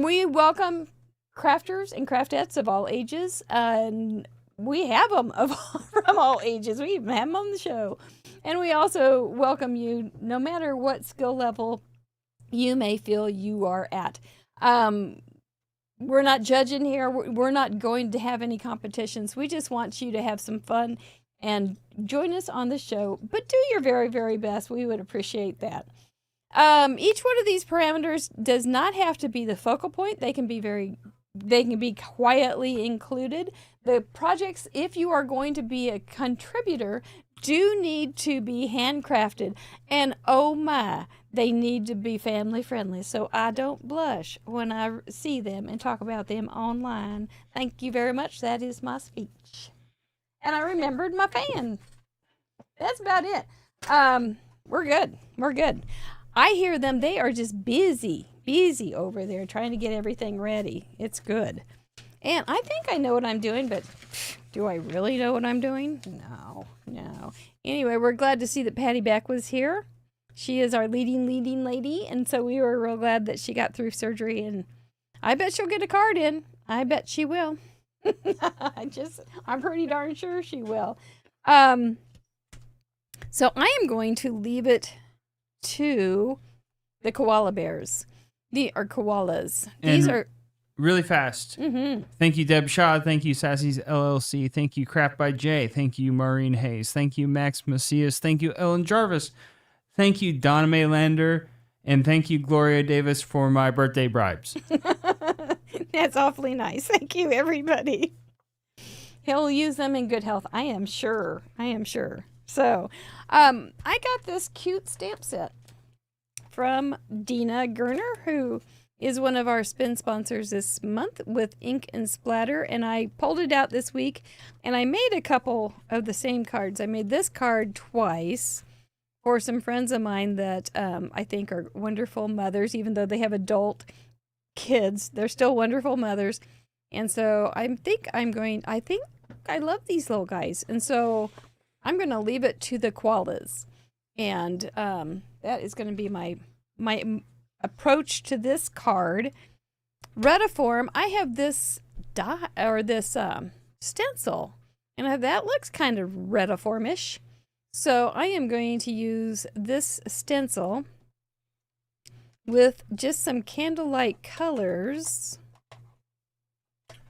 We welcome crafters and craftettes of all ages, and we have them from all ages. We even have them on the show. And we also welcome you no matter what skill level you may feel you are at. We're not judging here. We're not going to have any competitions. We just want you to have some fun and join us on the show, but do your very, very best. We would appreciate that. Each one of these parameters does not have to be the focal point. They can be quietly included. The projects, if you are going to be a contributor, do need to be handcrafted. And oh my, they need to be family friendly. So I don't blush when I see them and talk about them online. Thank you very much. That is my speech. And I remembered my fan. That's about it. We're good. I hear them. They are just busy over there trying to get everything ready. It's good. And I think I know what I'm doing, but do I really know what I'm doing? No. Anyway, we're glad to see that Patty Beck was here. She is our leading lady, and so we were real glad that she got through surgery, and I bet she'll get a card in. I bet she will. I'm pretty darn sure she will. So I am going to leave it to the koala bears. Or koalas. These are really fast. Mm-hmm. Thank you, Deb Shaw. Thank you, Sassy's LLC. Thank you, Crap by Jay. Thank you, Maureen Hayes. Thank you, Max Macias. Thank you, Ellen Jarvis. Thank you, Donna May Lander. And thank you, Gloria Davis, for my birthday bribes. That's awfully nice. Thank you, everybody. He'll use them in good health. I am sure. So, I got this cute stamp set from Dina Gerner, who is one of our spin sponsors this month with Ink and Splatter. And I pulled it out this week, and I made a couple of the same cards. I made this card twice for some friends of mine that I think are wonderful mothers, even though they have adult kids. They're still wonderful mothers. And so I think I love these little guys. And so I'm going to leave it to the koalas. And that is going to be my approach to this card. Retiform, I have this stencil, and that looks kind of retiformish. So I am going to use this stencil with just some candlelight colors.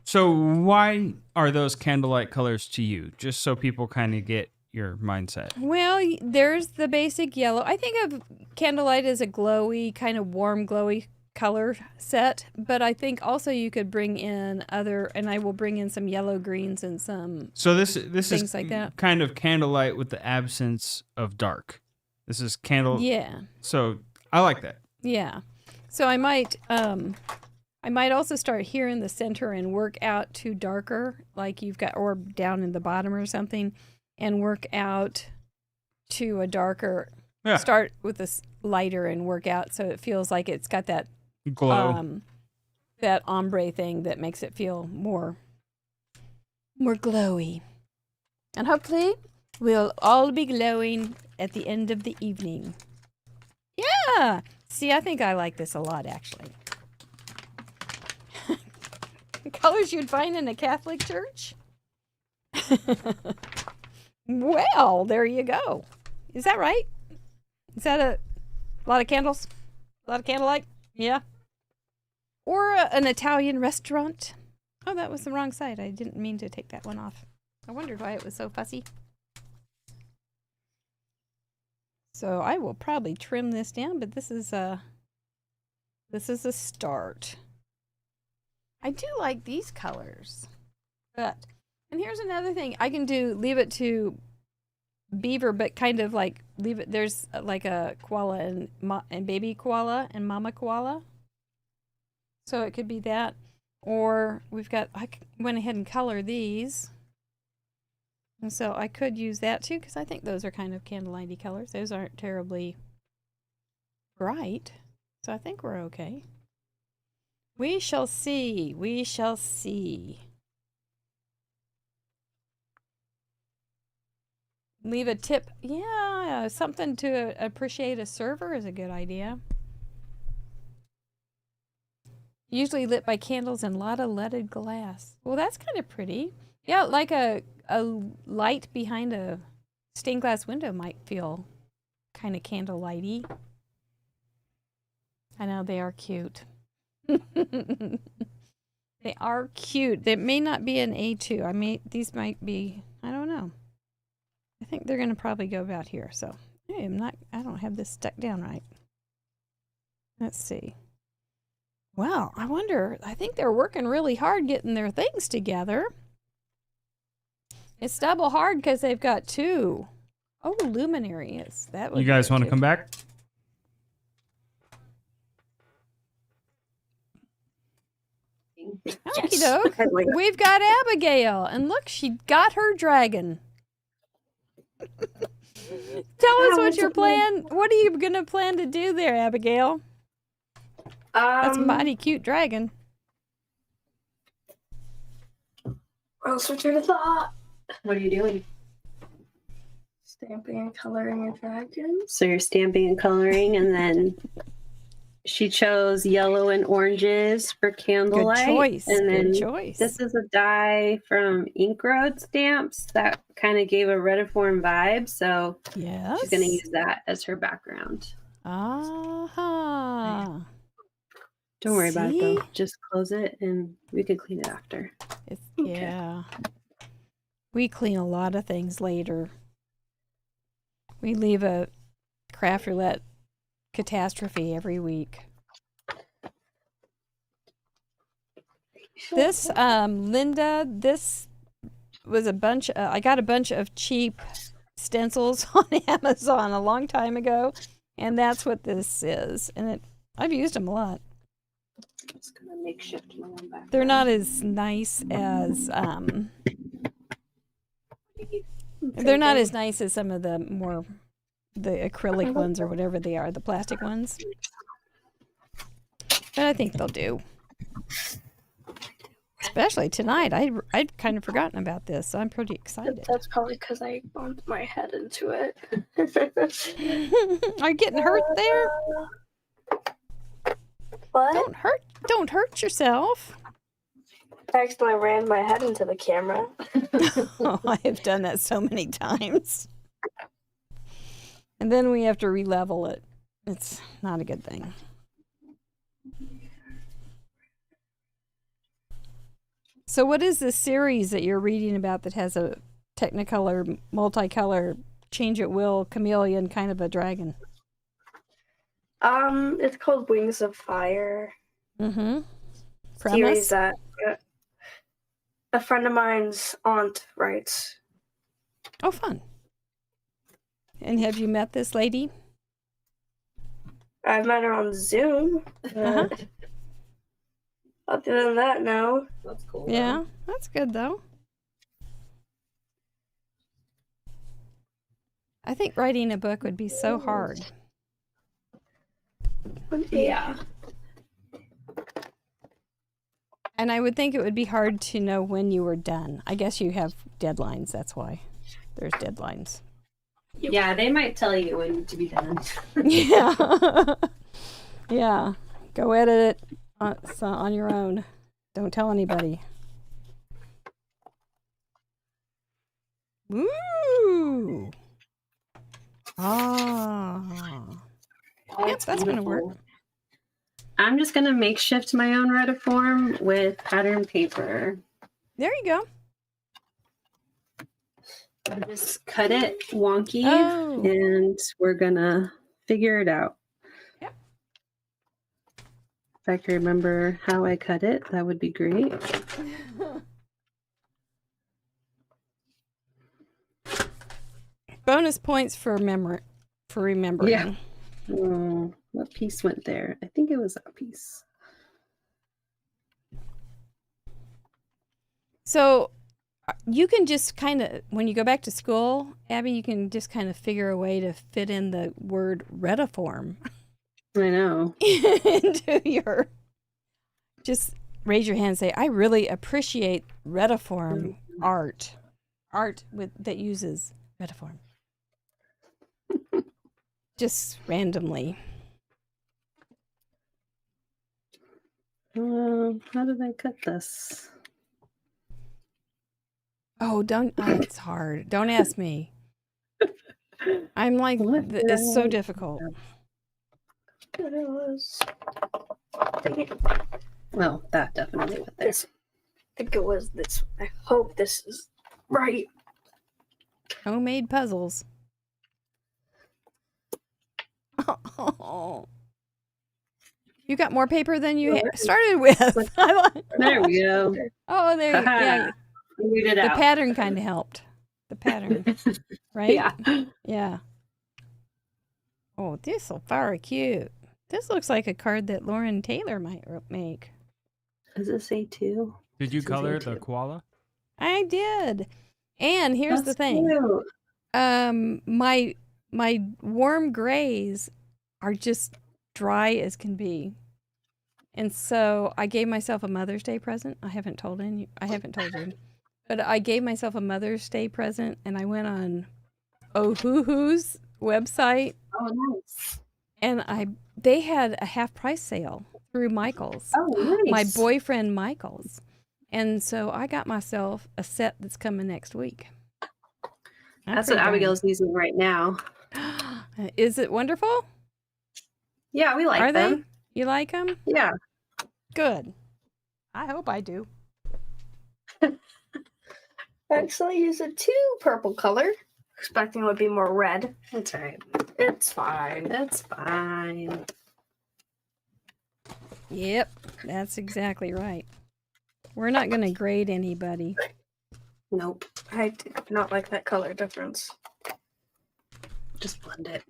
So why are those candlelight colors to you? Just so people kind of get your mindset. Well, there's the basic yellow. I think of candlelight as a glowy, kind of warm, glowy color set, but I think also you could bring in and I will bring in some yellow greens and some this things is like that. Kind of candlelight with the absence of dark. This is candle. Yeah. So I like that. Yeah. So I might also start here in the center and work out to darker, like you've got, or down in the bottom or something, and work out to a darker. Yeah. Start with this lighter and work out so it feels like it's got that Glow. That ombre thing that makes it feel more glowy. And hopefully we'll all be glowing at the end of the evening. Yeah. See, I think I like this a lot, actually. Colors you'd find in a Catholic church? Well, there you go. Is that right? Is that a lot of candles? A lot of candlelight? Yeah. Or an Italian restaurant? Oh, that was the wrong side. I didn't mean to take that one off. I wondered why it was so fussy. So I will probably trim this down, but this is a start. I do like these colors. And here's another thing. I can leave it to beaver, but kind of like leave it. There's like a koala and baby koala and mama koala. So it could be that. Or I went ahead and colored these. And so I could use that too, because I think those are kind of candlelighty colors. Those aren't terribly bright. So I think we're okay. We shall see. We shall see. Leave a tip. Yeah, something to appreciate a server is a good idea. Usually lit by candles and a lot of leaded glass. Well, that's kind of pretty. Yeah, like a light behind a stained glass window might feel kind of candlelighty. I know, they are cute. They are cute. They may not be an A2. These might be, I don't know. I think they're going to probably go about here. So I don't have this stuck down right. Let's see. Well, I think they're working really hard getting their things together. It's double hard because they've got two. Oh, luminaries. You guys want to come back? Okie doke. We've got Abigail. And look, she got her dragon. Tell us what your plan. What are you going to plan to do there, Abigail? That's a mighty cute dragon. I'll switch to thought. What are you doing? Stamping and coloring a dragon. So you're stamping and coloring, and then she chose yellow and oranges for candlelight. Good choice. And then Good choice. This is a die from Ink Road Stamps that kind of gave a retiform vibe. So yes. She's going to use that as her background. Ah. Don't worry about it, though. Just close it, and we can clean it after. Okay. Yeah. We clean a lot of things later. We leave a craft roulette catastrophe every week. This, Linda, this was I got a bunch of cheap stencils on Amazon a long time ago, and that's what this is. And I've used them a lot. I'm just gonna makeshift my own background. They're not as nice as they're not as nice as some of the acrylic ones or whatever they are, the plastic ones. But I think they'll do. Especially tonight. I'd kind of forgotten about this, so I'm pretty excited. That's probably because I bumped my head into it. Are you getting hurt there? What? Don't hurt yourself. I accidentally ran my head into the camera. Oh, I have done that so many times. And then we have to re-level it. It's not a good thing. So what is this series that you're reading about that has a Technicolor, multicolor, change at will, chameleon kind of a dragon? It's called Wings of Fire. Mm-hmm. Series that a friend of mine's aunt writes. Oh, fun. And have you met this lady? I've met her on Zoom. Uh-huh. Other than that, no. That's cool. Yeah, that's good though. I think writing a book would be so hard. Yeah. And I would think it would be hard to know when you were done. I guess you have deadlines, that's why. There's deadlines. Yeah, they might tell you when to be done. Yeah. Yeah. Go edit it on your own. Don't tell anybody. Woo! Ah. Yep, that's going to work. I'm just going to makeshift my own retiform with pattern paper. There you go. I just cut it wonky, Oh. and we're going to figure it out. Yeah. If I can remember how I cut it, that would be great. Bonus points for remembering. Yeah. Oh, what piece went there? I think it was that piece. So you can just kind of, when you go back to school, Abby, you can just kind of figure a way to fit in the word retiform I know. into your, just raise your hand and say, I really appreciate retiform art that uses retiform. Just randomly. How did I cut this? Oh, it's hard. Don't ask me. I'm like, What it's so difficult. It was. Well, that definitely went there. I think it was this. I hope this is right. Homemade puzzles. Oh. You got more paper than you started with. There we go. Oh, there you go. Yeah. Figured it The out. pattern kind of helped. The pattern, right? Yeah. Yeah. Oh, this is very cute. This looks like a card that Lauren Taylor might make. Does it say two? Did you This is color A2. the koala? I did. And here's the That's thing. cute. My warm grays are just dry as can be. And so I gave myself a Mother's Day present. I haven't told you. But I gave myself a Mother's Day present, and I went on Ohuhu's website, Oh, nice. and they had a half price sale through Michael's. Oh, nice. My boyfriend Michael's. And so I got myself a set that's coming next week. That's what Abigail's using right now. Is it wonderful? Yeah, we like Are them. they? You like them? Yeah. Good. I hope I do. I actually used a 2 purple color, expecting it would be more red. That's all right. It's fine. It's fine. Yep, that's exactly right. We're not going to grade anybody. Nope. I do not like that color difference. Just blend it.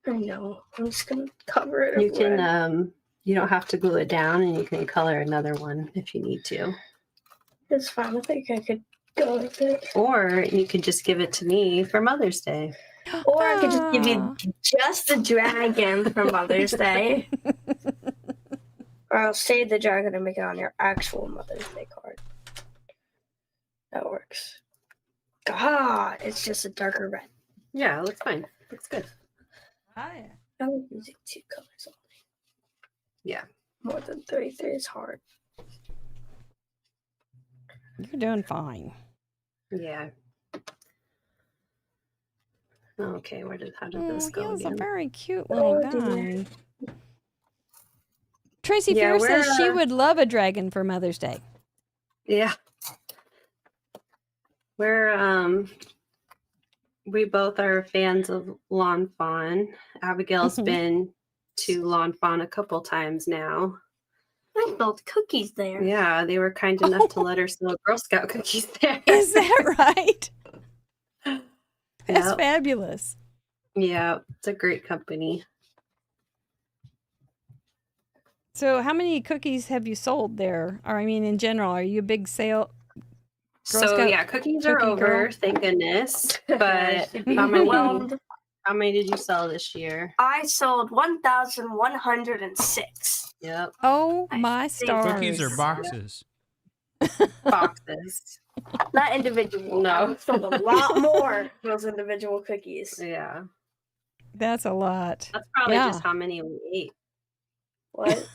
I know. I'm just gonna cover it. You with can red. you don't have to glue it down, and you can color another one if you need to. It's fine. I think I could go with it. Or you could just give it to me for Mother's Day. Or I could just give Ah. you just the dragon for Mother's Day. Or I'll save the dragon and make it on your actual Mother's Day card. That works. God, it's just a darker red. Yeah, it looks fine. Looks good. Hi. I like using 2 colors only. Yeah. More than 3. 3 is hard. You're doing fine. Yeah. Okay, how did this go He's a again? very cute little Oh, dear. guy. Tracy Yeah, Fear says she we're, would love a dragon for Mother's Day. Yeah. We both are fans of Lawn Fawn. Abigail's Mhm. been to Lawn Fawn a couple times now. I built cookies there. Yeah, they were kind enough to let her sell Girl Scout cookies there. Is that right? That's Yep. fabulous. Yeah, it's a great company. So, how many cookies have you sold there? Or, I mean, in general, are you a big sale? Girl So Scout yeah, cookies are cookie over, girl? thank goodness. But Should be how many overwhelmed. did you sell this year? I sold 1,106. Yep, Oh, I my think- stars. Cookies or boxes? boxes. Not individual. No. I sold a lot more those individual cookies. Yeah, That's a lot. that's probably Yeah. just how many we ate. What?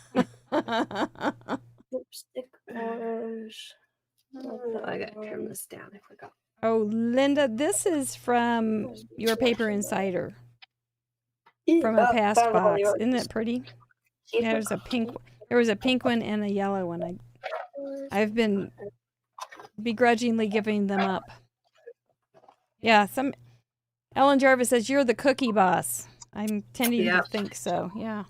Lipstick orange. I gotta trim this down. I forgot. Oh, Linda, this is from your Paper Insider from a past box. Isn't it pretty? Yeah, there's a pink. There was a pink one and a yellow one. I've been begrudgingly giving them up. Yeah, Ellen Jarvis says you're the cookie boss. I'm tending Yep. to think so. Yeah.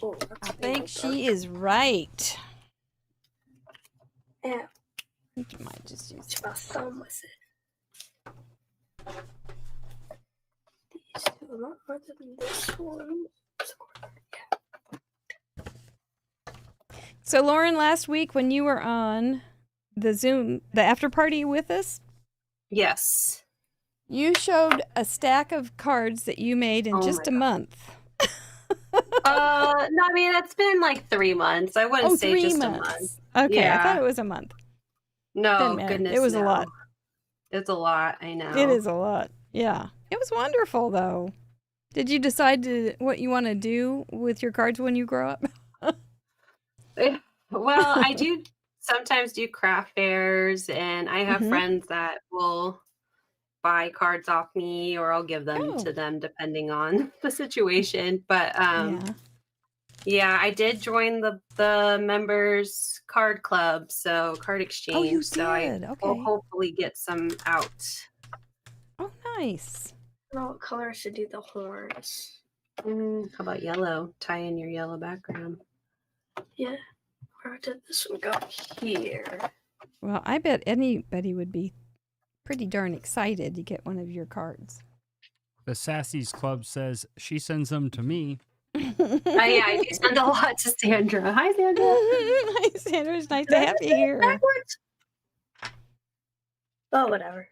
Oh, I think she is right. Yeah, I think you might just use my thumb with it. These two are not harder than this one. So, Lauren, last week when you were on the Zoom, the after party with us, Yes. you showed a stack of cards that you made in Oh just my a month. No, I mean it's been like 3 months. I wouldn't say 3 just months. a month. Okay, I Yeah. thought it was a month. No, Didn't matter. goodness, It was a no. lot. It's a lot. I know. It is a lot. Yeah. It was wonderful, though. Did you decide what you want to do with your cards when you grow up? Well, I do sometimes do craft fairs, and I have Mhm. friends that will buy cards off me, or I'll give them Oh. to them depending on the situation. But Yeah. yeah, I did join the members card club, so card exchange. Oh, you so I did. will Okay. hopefully get some out. Oh, nice. I don't know what color I should do the horns. How about yellow? Tie in your yellow background. Yeah. Where did this one go? Here. Well, I bet anybody would be pretty darn excited to get one of your cards. The Sassy's Club says she sends them to me. Yeah, I do send a lot to Sandra. Hi, Sandra. Hi, Sandra. It's nice to have you here. Backwards. Oh, whatever.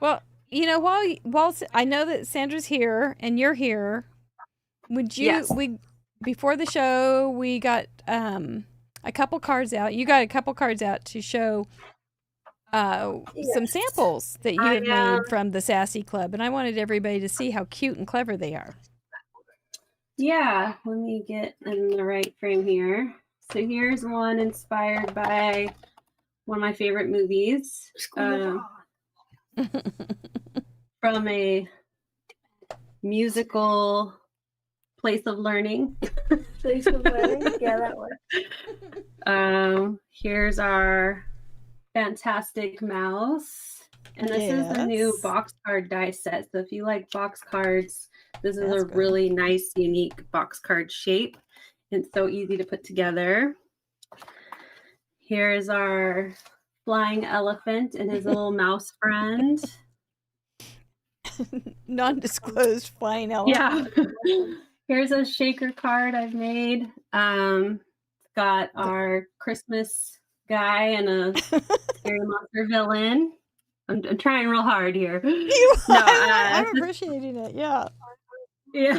Well, you know, while I know that Sandra's here and you're here, would you? Yes. Before the show, we got a couple cards out. You got a couple cards out to show some Yes. samples that you I, have made from the Sassy Club, and I wanted everybody to see how cute and clever they are. Yeah, let me get in the right frame here. So here's one inspired by one of my favorite movies, from a musical place of learning. Place of learning. Yeah, that one. Here's our Fantastic Mouse. And this is the new Yes. box card die set. So if you like box cards, this is That's a good. really nice, unique box card shape. It's so easy to put together. Here is our flying elephant and his little mouse friend. Non-disclosed flying elephant. Yeah. Here's a shaker card I've made. Got our Christmas guy and a scary monster villain. I'm trying real hard here. I'm appreciating it. Yeah. Yeah.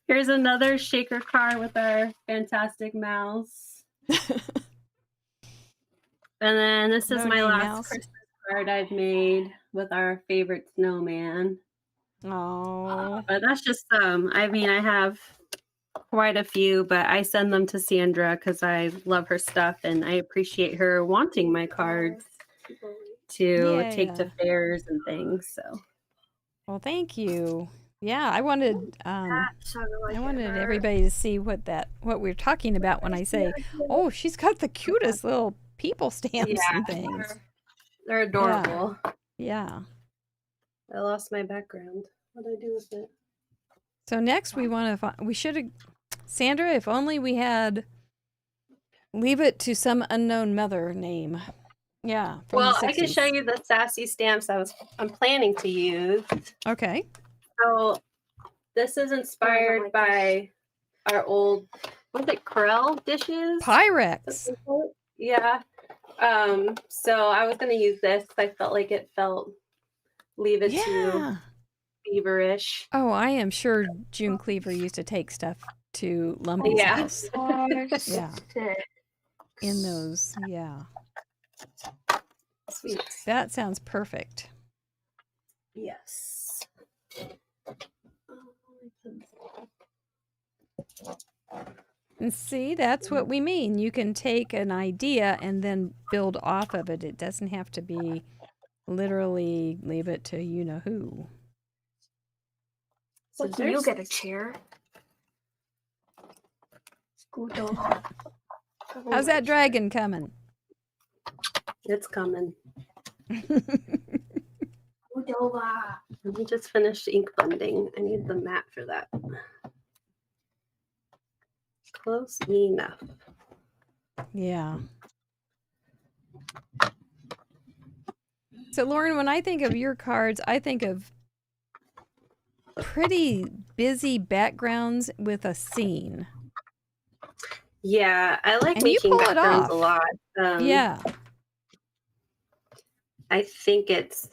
Here's another shaker card with our fantastic mouse. And then this is my last Christmas card I've made with our favorite snowman. Oh. But that's just some. I mean, I have quite a few, but I send them to Sandra because I love her stuff and I appreciate her wanting my cards to take to fairs and things. So, well, thank you. Yeah, I wanted everybody to see what we're talking about when I say, "Oh, she's got the cutest little people stamps and things." They're adorable. Yeah. I lost my background. What did I do with it? So next we want to find, we should have, Sandra, if only we had leave it to some unknown mother name. Yeah. Well, I can show you the sassy stamps I'm planning to use. Okay. So this is inspired by our old, what is it, Corel dishes? Pyrex. Yeah. So I was going to use this. I felt like it felt leave it to Beaverish. Oh, I am sure June Cleaver used to take stuff to Lumpy's house. Yeah. In those, yeah. Sweet. That sounds perfect. Yes. And see, that's what we mean. You can take an idea and then build off of it. It doesn't have to be literally leave it to you know who. So you get a chair. How's that dragon coming? It's coming. Let me just finish ink blending. I need the mat for that. Close enough. Yeah. So Lauren, when I think of your cards, I think of pretty busy backgrounds with a scene. Yeah, I like And you making pull it backgrounds off. a lot. Yeah. I think it's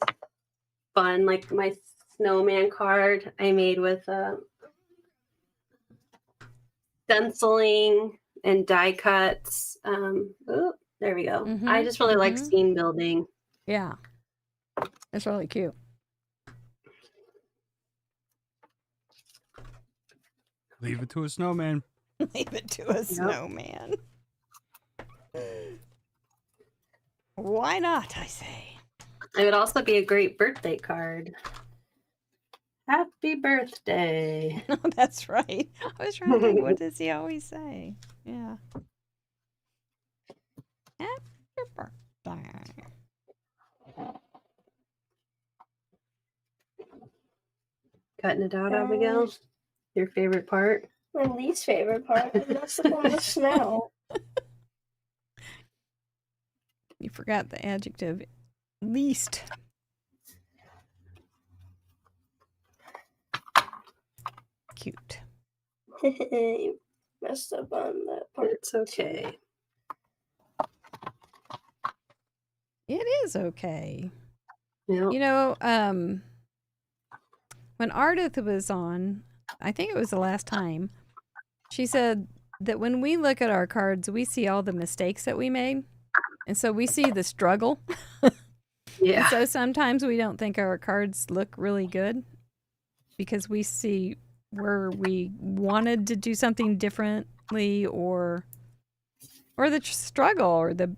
fun. Like my snowman card I made with stenciling and die cuts. Oh, there we go. I just really like scene building. Yeah. It's really cute. Leave it to a snowman. Leave it to a snowman. Why not, I say. It would also be a great birthday card. Happy birthday. Oh, that's right. I was trying to think, what does he always say? Yeah. Happy birthday. Cutting it out, Abigail? Your favorite part? My least favorite part is that's the one with snow. You forgot the adjective least. Cute. You messed up on that part. It's okay. It is okay. Yep. You know, when Ardith was on, I think it was the last time, she said that when we look at our cards, we see all the mistakes that we made. And so we see the struggle. Yeah. And so sometimes we don't think our cards look really good because we see where we wanted to do something differently or the struggle or the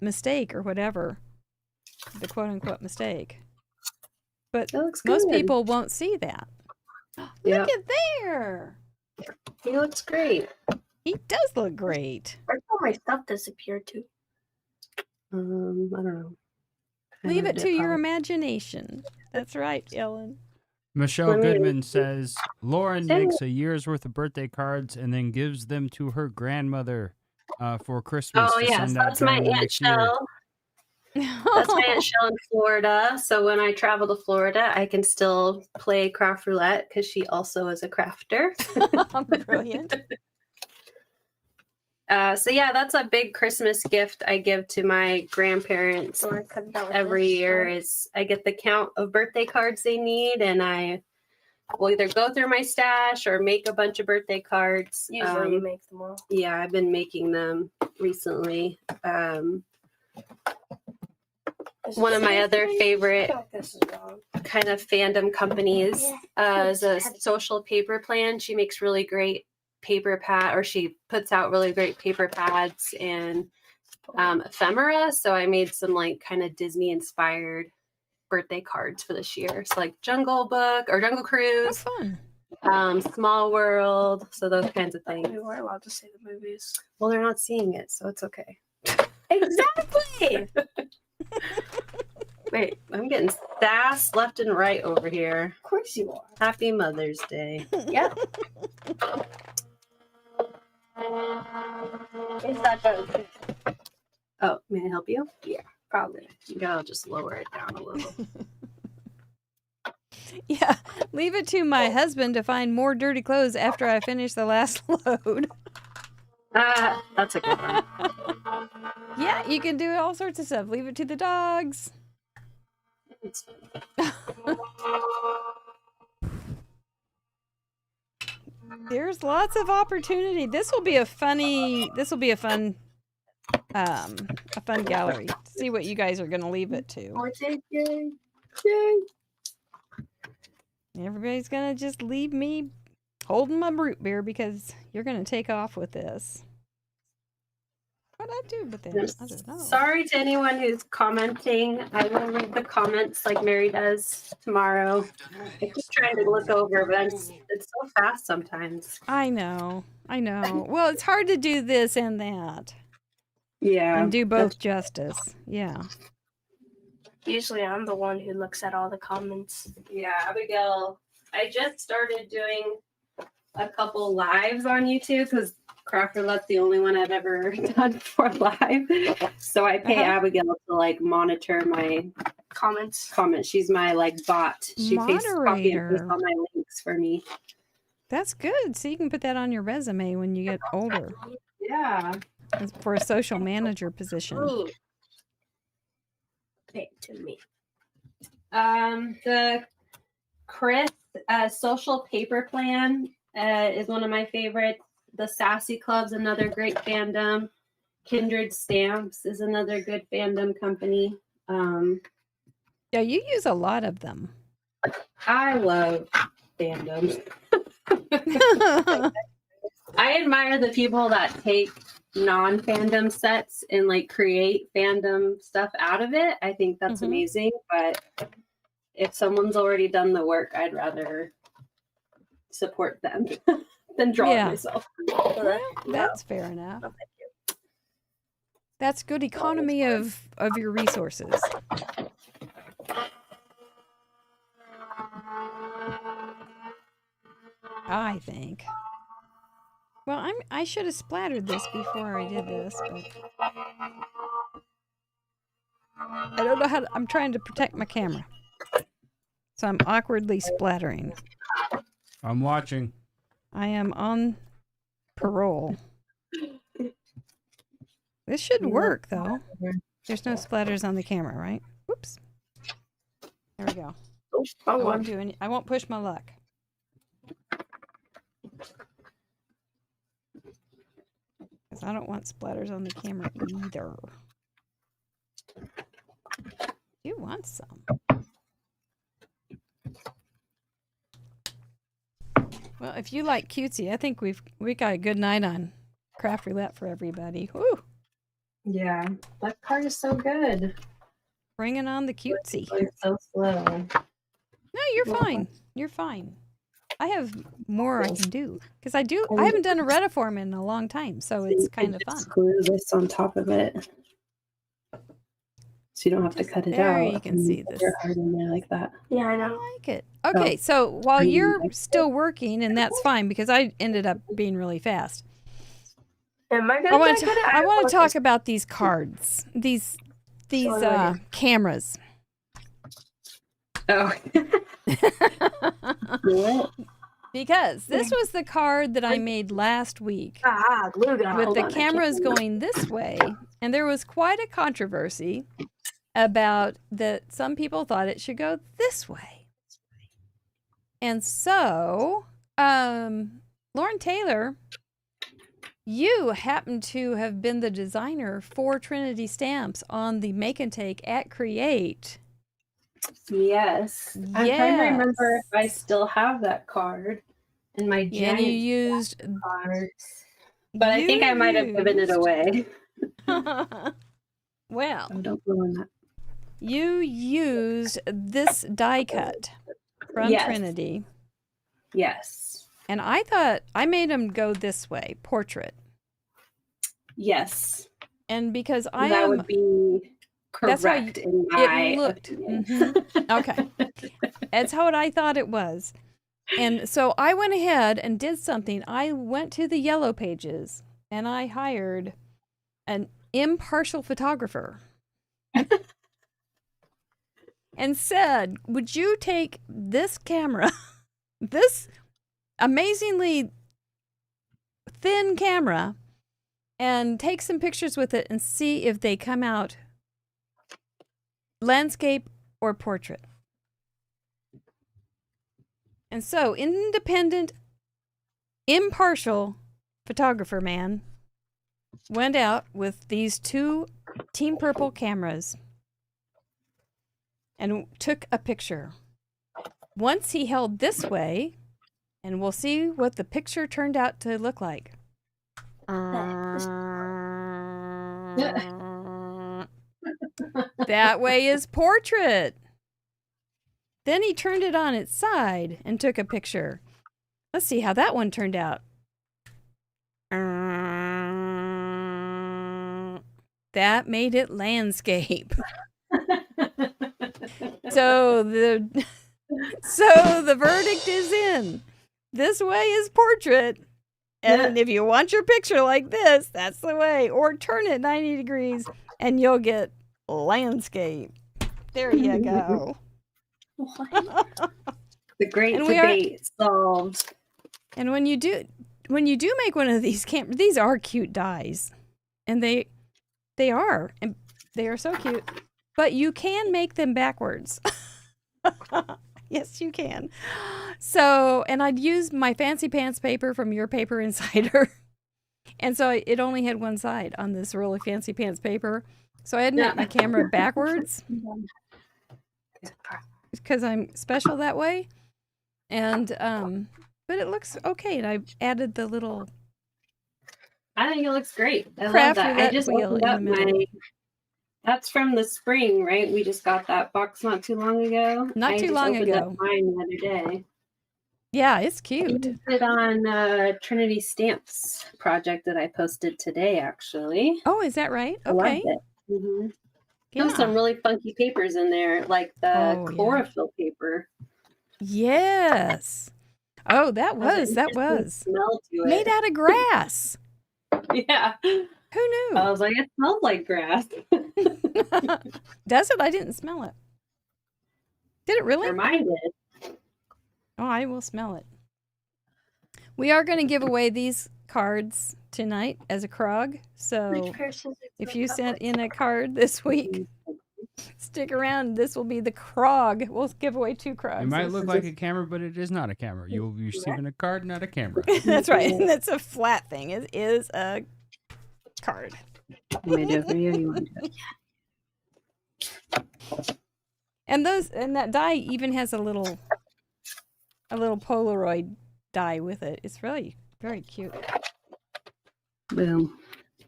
mistake or whatever, the quote unquote mistake. But most people won't see that. Look at there. He looks great. He does look great. Where'd all my stuff disappear to? I don't know. I Leave it moved to your probably- imagination. That's right, Ellen. Michelle Let me- Goodman says Lauren Hey. makes a year's worth of birthday cards and then gives them to her grandmother for Christmas Oh to yes, send out that's my during the Aunt next year. Shell. That's my Aunt Shell in Florida. So when I travel to Florida, I can still play craft roulette because she also is a crafter. Brilliant. So yeah, that's a big Christmas gift I give to my grandparents So I cut it out with every this, year. so- Is I get the count of birthday cards they need, and I will either go through my stash or make a bunch of birthday cards. Usually you make them all. Yeah, I've been making them recently. One of my other favorite This is wrong. kind of fandom companies is a Heavy. social paper plan. She makes really great paper pad, or she puts out really great paper pads and ephemera. So I made some like kind of Disney inspired birthday cards for this year. So like Jungle Book or Jungle How Cruise, fun. Small World. So those kinds of things. We weren't allowed to say the movies. Well, they're not seeing it, so it's okay. Exactly. Wait, I'm getting sass left and right over here. Of course you are. Happy Mother's Day. Yep. Is that good? Oh, may I help you? Probably. Yeah, I'll just lower it down a little. Yeah, leave it to my husband to find more dirty clothes after I finish the last load. That's a good one. Yeah, you can do all sorts of stuff. Leave it to the dogs. There's lots of opportunity. This will be a fun gallery. See what you guys are going to leave it to. Everybody's going to just leave me holding my root beer because you're going to take off with this. What'd I do with that? I don't know. Sorry to anyone who's commenting. I will read the comments like Mary does tomorrow. I keep trying to look over, but it's so fast sometimes. I know. Well, it's hard to do this and that Yeah. and do both justice. Yeah. Usually I'm the one who looks at all the comments. Yeah, Abigail. I just started doing a couple lives on YouTube because Craft Roulette's the only one I've ever done for live. So I pay Abigail to like monitor my Comments. comments. She's my like bot. She pastes copy and paste Moderator. all my links for me. That's good. So you can put that on your resume when you get older Yeah. for a social manager position. Ooh. Pay it to me. The Chris social paper plan is one of my favorites. The Sassy Club's another great fandom. Kindred Stamps is another good fandom company. Yeah, you use a lot of them. I love fandoms. I admire the people that take non-fandom sets and like create fandom stuff out of it. I think that's Mhm. amazing. But if someone's already done the work, I'd rather support them than draw Yeah. it myself. Well, that's fair enough. Oh, thank you. That's good economy of your resources. I think. Well, I should have splattered this before I did this, but I don't know how to, I'm trying to protect my camera. So I'm awkwardly splattering. I'm watching. I am on parole. This should work though. There's no splatters on the camera, right? Whoops. There we go. I won't push my luck. Because I don't want splatters on the camera either. You want some. Well, if you like cutesy, I think we got a good night on Craft Roulette for everybody. Woo! Yeah, that card is so good. Bringing on the cutesy. It's so slow. No, you're fine. You're fine. I have more I can do because I haven't done a Retiform in a long time, so it's kind of fun. Glue this on top of it. So you don't have to cut it There out. you can see this. They're hard in there like that. Yeah, I I know. like it. Okay, so while Green you're like still working, and that's fine because I ended up being really fast. Am I I gonna want get to it? I don't want know to talk about these cards, these what do I do? cameras. Oh. What? Because this was the card that I made last week Glue gun. with hold the on, I can't cameras remember. going this way, and there was quite a controversy about that some people thought it should go this way. And so, Lauren Taylor, you happen to have been the designer for Trinity stamps on the Make and Take at Create. Yes. I'm trying to remember if I still have that card in my And you giant used cards. But I think I might have given it away. Well, Oh, don't go on that. you used this die cut from Yes. Trinity, Yes. and I thought I made them go this way, portrait. Yes. And because I that am, would be that's how correct in my it looked. opinion. Okay, that's how I thought it was. And so I went ahead and did something. I went to the Yellow Pages and I hired an impartial photographer and said, would you take this camera, this amazingly thin camera, and take some pictures with it and see if they come out landscape or portrait? And so, independent, impartial photographer man went out with these two Team Purple cameras and took a picture. Once he held this way, and we'll see what the picture turned out to look like. That way is portrait. Then he turned it on its side and took a picture. Let's see how that one turned out. That made it landscape. So the verdict is in. This way is portrait. And if you want your picture like this, that's the way. Or turn it 90 degrees and you'll get landscape. There you go. The great And debate solved. And when you do make one of these these are cute dies. And they are. And they are so cute. But you can make them backwards. Yes, you can. So, and I'd used my Fancy Pants paper from your Paper Insider. And so it only had one side on this roll of Fancy Pants paper. So I had to make my camera backwards because I'm special that way. And, but it looks okay. And I added the little I think it looks great. I love craft that. I roulette just wheel opened in up the middle. That's from the spring, right? We just got that box not too long ago. Not too long opened ago. up mine the other day. Yeah, it's I cute. used it on Trinity Stamps project that I posted today, actually. Oh, is that right? I loved Okay. it. Mm-hmm. Yeah. There's some really funky papers in there, like the Oh, yeah. chlorophyll paper. Yes. Oh, that Has an was interesting smell to it. made out of grass. Yeah. Who knew? I was like, it smells like grass. Does it? I didn't smell it. Did it really? Or mine did. Oh, I will smell it. We are going to give away these cards tonight as a Krog. So if you sent in a card this week, stick around. This will be the Krog. We'll give away 2 Krogs. It might look like a camera, but it is not a camera. You will be receiving a card, not a camera. That's right. That's a flat thing. It is a card. You may do it for you. You want to do it. And that die even has a little Polaroid die with it. It's really very cute. Boom.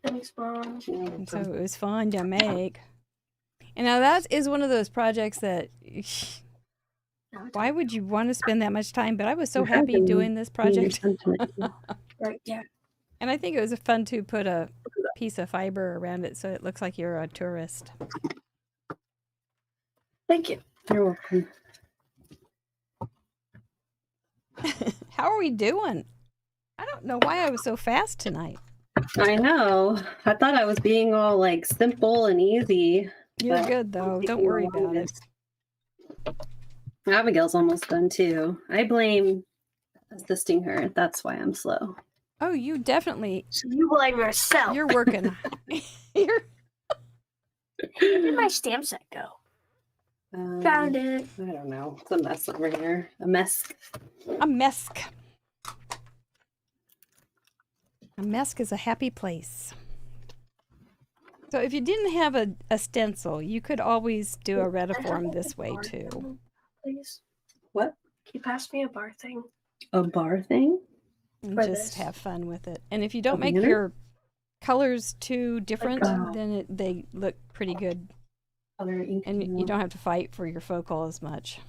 Thanks, Mom. And so it was fun to make. And now that is one of those projects that why would you want to spend that much time? But I was so happy doing this project. Right, yeah. And I think it was fun to put a piece of fiber around it so it looks like you're a tourist. Thank you. You're welcome. How are we doing? I don't know why I was so fast tonight. I know. I thought I was being all like simple and easy. You're but good though. Don't taking worry the about it. longest. Abigail's almost done too. I blame assisting her. That's why I'm slow. Oh, you definitely. So you blame yourself. You're working. You're Where did my stamp set go? Found it. I don't know. It's a mess over here. A mess. a mesk. A mesk is a happy place. So if you didn't have a stencil, you could always do a retiform this way too. Please. What? Can you pass me a bar thing? A bar thing? And For just this. have fun with it. And if you don't make banner? your colors too different, Oh. then they look pretty good. Color ink. And you don't have to fight for your focal as much.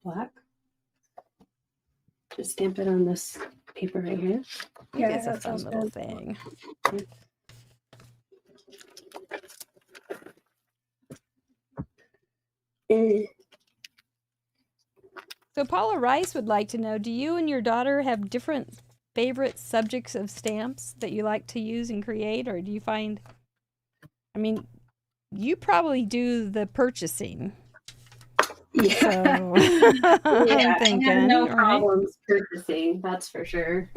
Black. Just stamp it on this paper right here. I think Yeah, it's a that fun sounds little good. thing. So Paula Rice would like to know, do you and your daughter have different favorite subjects of stamps that you like to use and create? Or do you find, I mean, you probably do the purchasing. Yeah. So Yeah, I'm I thinking, have no right? problems purchasing, that's for sure.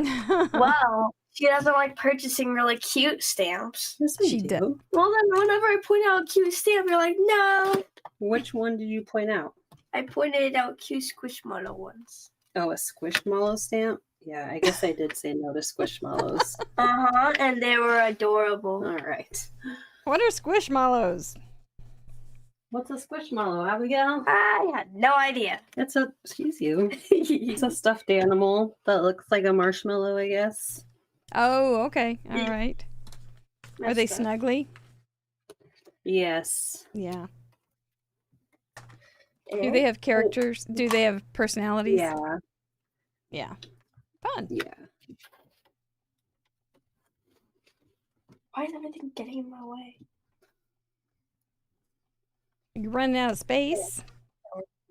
Well, she doesn't like purchasing really cute stamps. Yes, I She do. did. Well, then whenever I point out a cute stamp, you're like, no. Which one did you point out? I pointed out cute Squishmallow ones. Oh, a Squishmallow stamp? Yeah, I guess I did say no to Squishmallows. Uh-huh, and they were adorable. All right. What are squishmallows? What's a Squishmallow, Abigail? I had no idea. It's a, excuse you, it's a stuffed animal that looks like a marshmallow, I guess. Oh, okay. All right. Are they Messed up. snuggly? Yes. Yeah. Do they have characters? Do they have personalities? Yeah. Yeah. Fun. Yeah. Why is everything getting in my way? You're running out of space.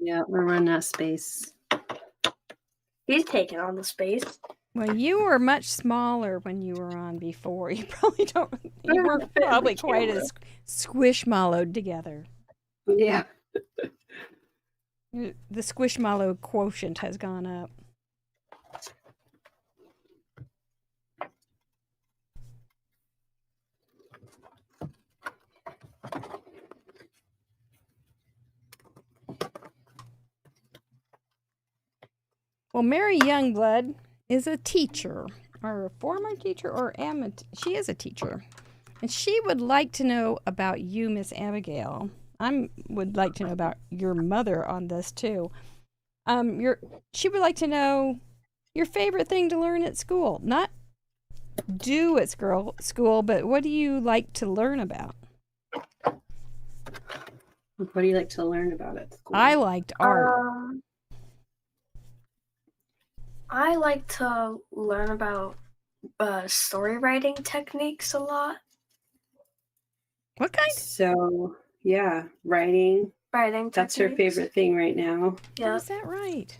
Yeah, we're running out of space. He's taking on the space. Well, you were much smaller when you were on before. You probably don't. You were probably quite as squishmallowed together. Yeah. The squishmallow quotient has gone up. Well, Mary Youngblood is a teacher, or a former teacher, or she is a teacher. And she would like to know about you, Miss Abigail. Would like to know about your mother on this too. She would like to know your favorite thing to learn at school. Not do at school, but what do you like to learn about? What do you like to learn about at school? I liked art. I like to learn about story writing techniques a lot. What kind? So, yeah, writing. Writing That's her techniques. favorite thing right now. Yeah. Is that right?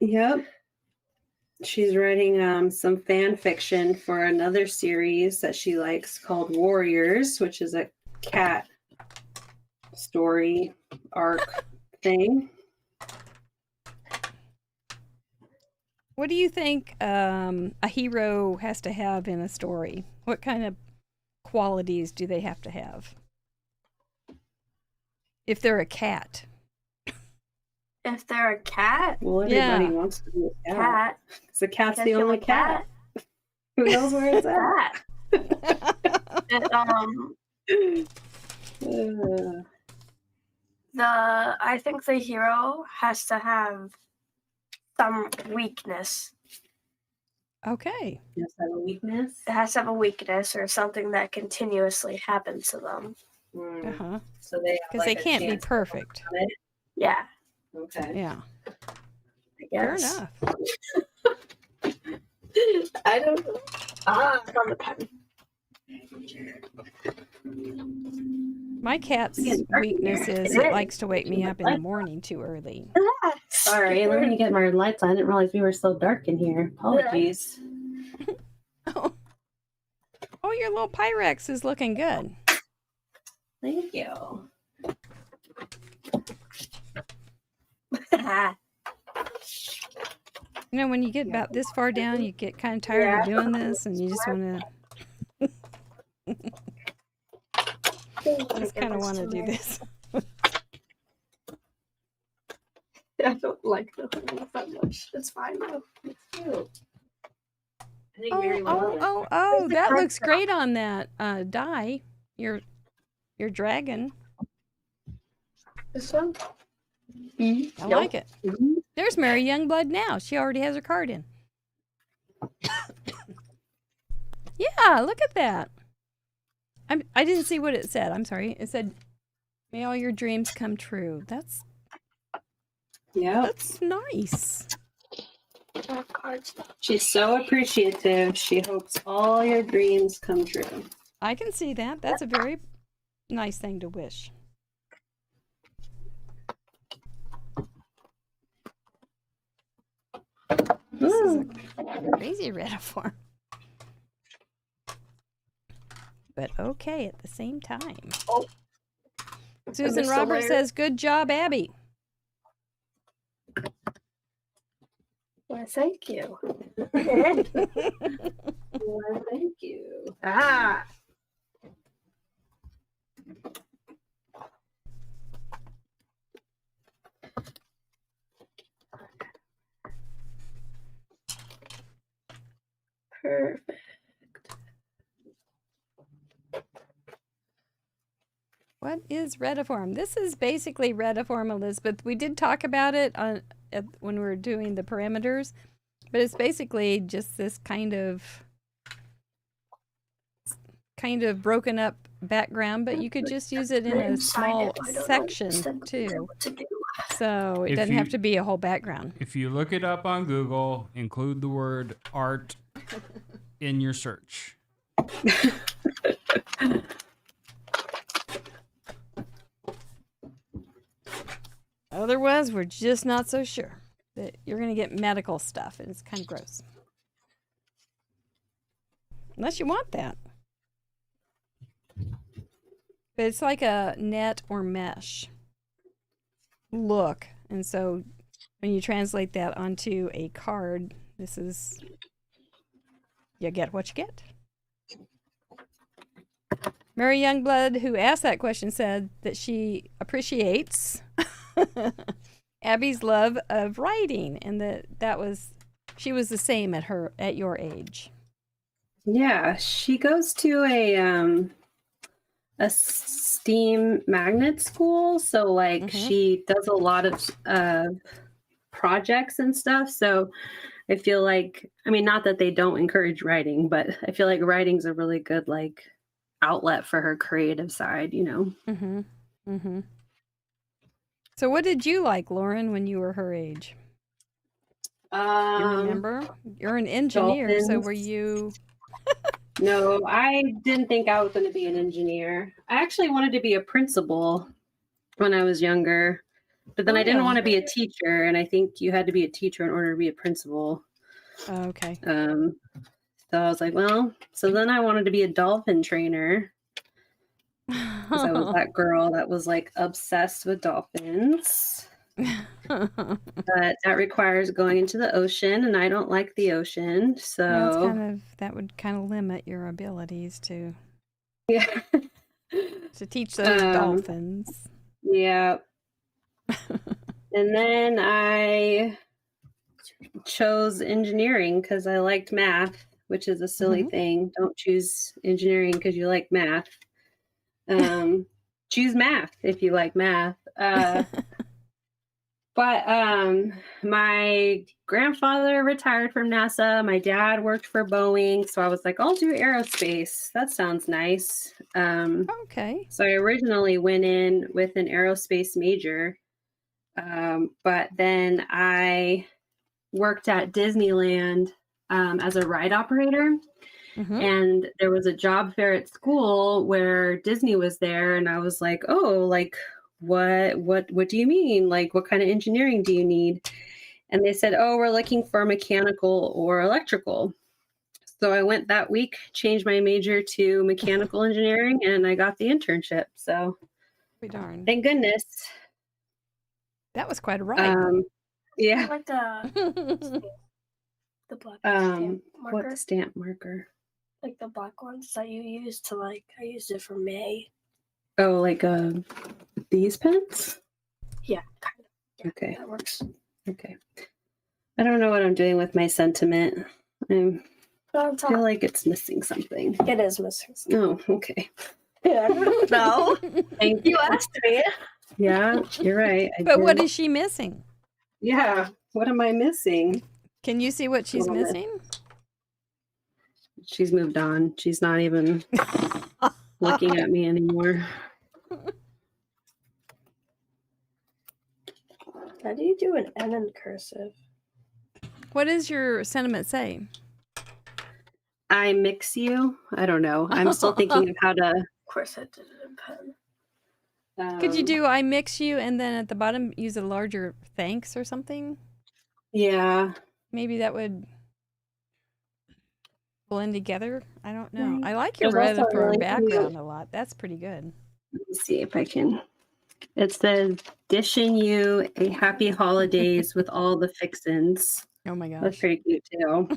Yep. She's writing some fan fiction for another series that she likes called Warriors, which is a cat story arc thing. What do you think a hero has to have in a story? What kind of qualities do they have to have? If they're a cat. If they're a cat, Well, everybody Yeah. wants to be a cat. cat. Because the cat's Guess the you're only a cat. Who knows where it's at? Cat. I think the hero has to have some weakness. Okay. Yes, have a weakness. It has to have a weakness or something that continuously happens to them. Uh-huh. So they Because they can't be perfect. Yeah, Okay. Yeah. I Fair guess. enough. I don't know. Ah, it's on the pen. My cat's weakness is it likes to wake me up in the morning too early. Sorry, let me get my lights on. I didn't realize we were so dark in here. Apologies. Oh, your little Pyrex is looking good. Thank you. You know, when you get about this far down, you get kind of tired of doing this, and you just want to. Just kind of want to do this. I don't like the hoodies that much. It's fine though. It's cute. I think Mary will love it. Oh! That looks great on that die. Your dragon. This one? I like it. There's Mary Youngblood now. She already has her card in. Yeah, look at that. I didn't see what it said. I'm sorry. It said, "May all your dreams come true." That's nice. She's so appreciative. She hopes all your dreams come true. I can see that. That's a very nice thing to wish. This is a crazy retiform. But okay at the same time. Oh. Susan Roberts says, "Good job, Abby." Well, thank you. Well, thank you. Ah. Perfect. What is retiform? This is basically retiform, Elizabeth. We did talk about it when we were doing the parameters, but it's basically just this kind of broken up background, but you could just use it in a small section too. So it doesn't have to be a whole background. If you look it up on Google, include the word art in your search. Otherwise, we're just not so sure that you're going to get medical stuff, and it's kind of gross. Unless you want that. But it's like a net or mesh look. And so when you translate that onto a card, this is, you get what you get. Mary Youngblood, who asked that question, said that she appreciates Abby's love of writing, and she was the same at your age. Yeah, she goes to a STEAM magnet school, so like she does a lot of projects and stuff. So I feel like, I mean, not that they don't encourage writing, but I feel like writing's a really good like outlet for her creative side, you know. So what did you like, Lauren, when you were her age? You remember? You're an engineer, dolphins. So were you? No, I didn't think I was going to be an engineer. I actually wanted to be a principal when I was younger, but then I didn't want to be a teacher, and I think you had to be a teacher in order to be a principal. Oh, okay. So I was like, well, so then I wanted to be a dolphin trainer. Because I was that girl that was like obsessed with dolphins. But that requires going into the ocean, and I don't like the ocean. So that would kind of limit your abilities to teach those dolphins. Yeah. And then I chose engineering because I liked math, which is a silly thing. Don't choose engineering because you like math. Choose math if you like math. But my grandfather retired from NASA. My dad worked for Boeing. So I was like, I'll do aerospace. That sounds nice. Okay. So I originally went in with an aerospace major. But then I worked at Disneyland as a ride operator. Mhm. And there was a job fair at school where Disney was there, and I was like, "Oh, like what do you mean? Like what kind of engineering do you need?" And they said, "Oh, we're looking for mechanical or electrical." So I went that week, changed my major to mechanical engineering, and I got the internship. So Be darn. thank goodness. That was quite a ride. I Yeah. like the black stamp marker. What stamp marker? Like the black ones that you use to I used it for May. Oh, like these pens? Yeah, kind of. Yeah, Okay. that works. Okay. I don't know what I'm doing with my sentiment. I feel like it's missing something. It is missing something. Oh, okay. Yeah, I don't know. Thank You asked me. Yeah, you're right. But what is she missing? Yeah, what am I missing? Can you see what she's Little bit. missing? She's moved on. She's not even looking at me anymore. How do you do an N in cursive? What does your sentiment say? I mix you. I don't know. I'm still thinking of how to. Of course, I did it in pen. Could you do I mix you and then at the bottom use a larger thanks or something? Yeah. Maybe that would blend together. I don't know. I like your There's red also for a really background cute- a lot. That's pretty good. Let me see if I can. It says, "Dishing you a happy holidays with all the fixins." Oh my That's gosh. pretty cute too.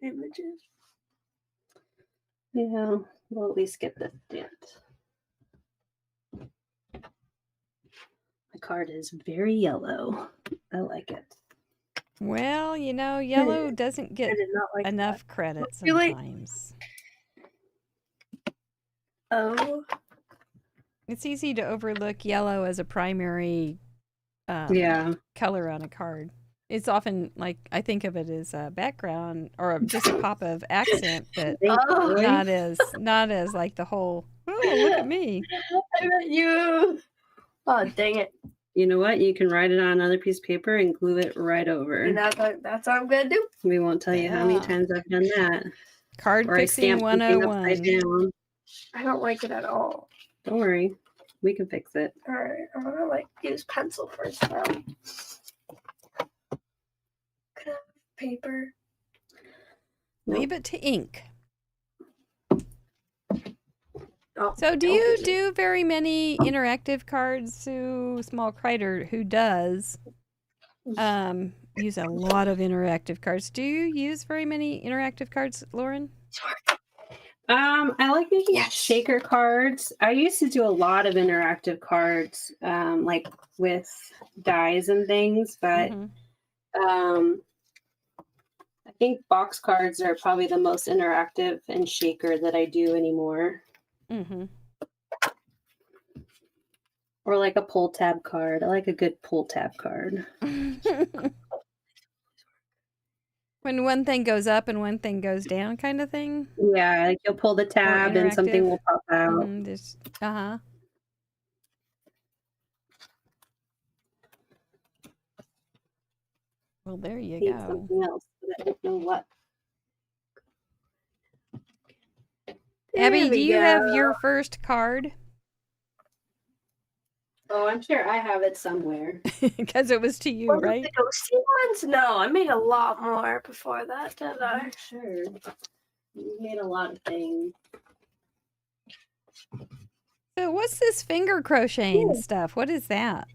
Images. Yeah, we'll at least get this stamped. My card is very yellow. I like it. Well, yellow doesn't I get did not like enough credit You like- sometimes. that. Oh, It's easy to overlook yellow as a primary Yeah. color on a card. It's often like I think of it as a background or just a pop of accent, but Oh. not as like the whole. Oh, look at me! I met you. Oh, dang it. You know what? You can write it on another piece of paper and glue it right over. And that's what I'm gonna do. We won't tell you how many Yeah. times I've done that. Card Or I fixing stamp something upside 101. down. I don't like it at all. Don't worry. We can fix it. All right, I'm gonna use pencil first now. Could I have paper? Leave it to ink. Oh, So, do you do very many interactive cards? Sue Small Crider, who does use a lot of interactive cards. Do you use very many interactive cards, Lauren? I like making Yes. shaker cards. I used to do a lot of interactive cards, like with dies and things, but Mhm. I think box cards are probably the most interactive and shaker that I do anymore. Mhm. Or like a pull tab card. I like a good pull tab card. When one thing goes up and one thing goes down, kind of thing. Yeah, like you'll pull the tab and something interactive. will pop out. Just Well, there you Need go. something else, but I don't know what. Abby, There do we you have go. your first card? Oh, I'm sure I have it somewhere. Because it was to you, What was right? the ghosty ones? No, I made a lot more before that, didn't I? I'm sure. You made a lot of things. So what's this finger crocheting stuff? What is that?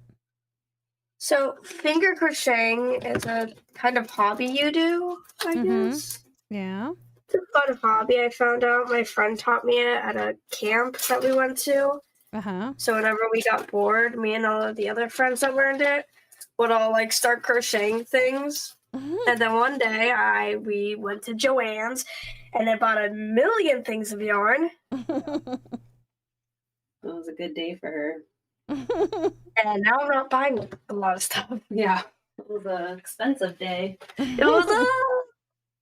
So finger crocheting is a kind of hobby you do, I Mhm. guess. Yeah. It's a fun hobby. I found out my friend taught me it at a camp that we went to. Uh-huh. So whenever we got bored, me and all of the other friends that learned it would all start crocheting things. And then one day we went to Joann's and I bought 1,000,000 things of yarn. It was a good day for her. And now I'm not buying a lot of stuff. Yeah. It was an expensive day. It was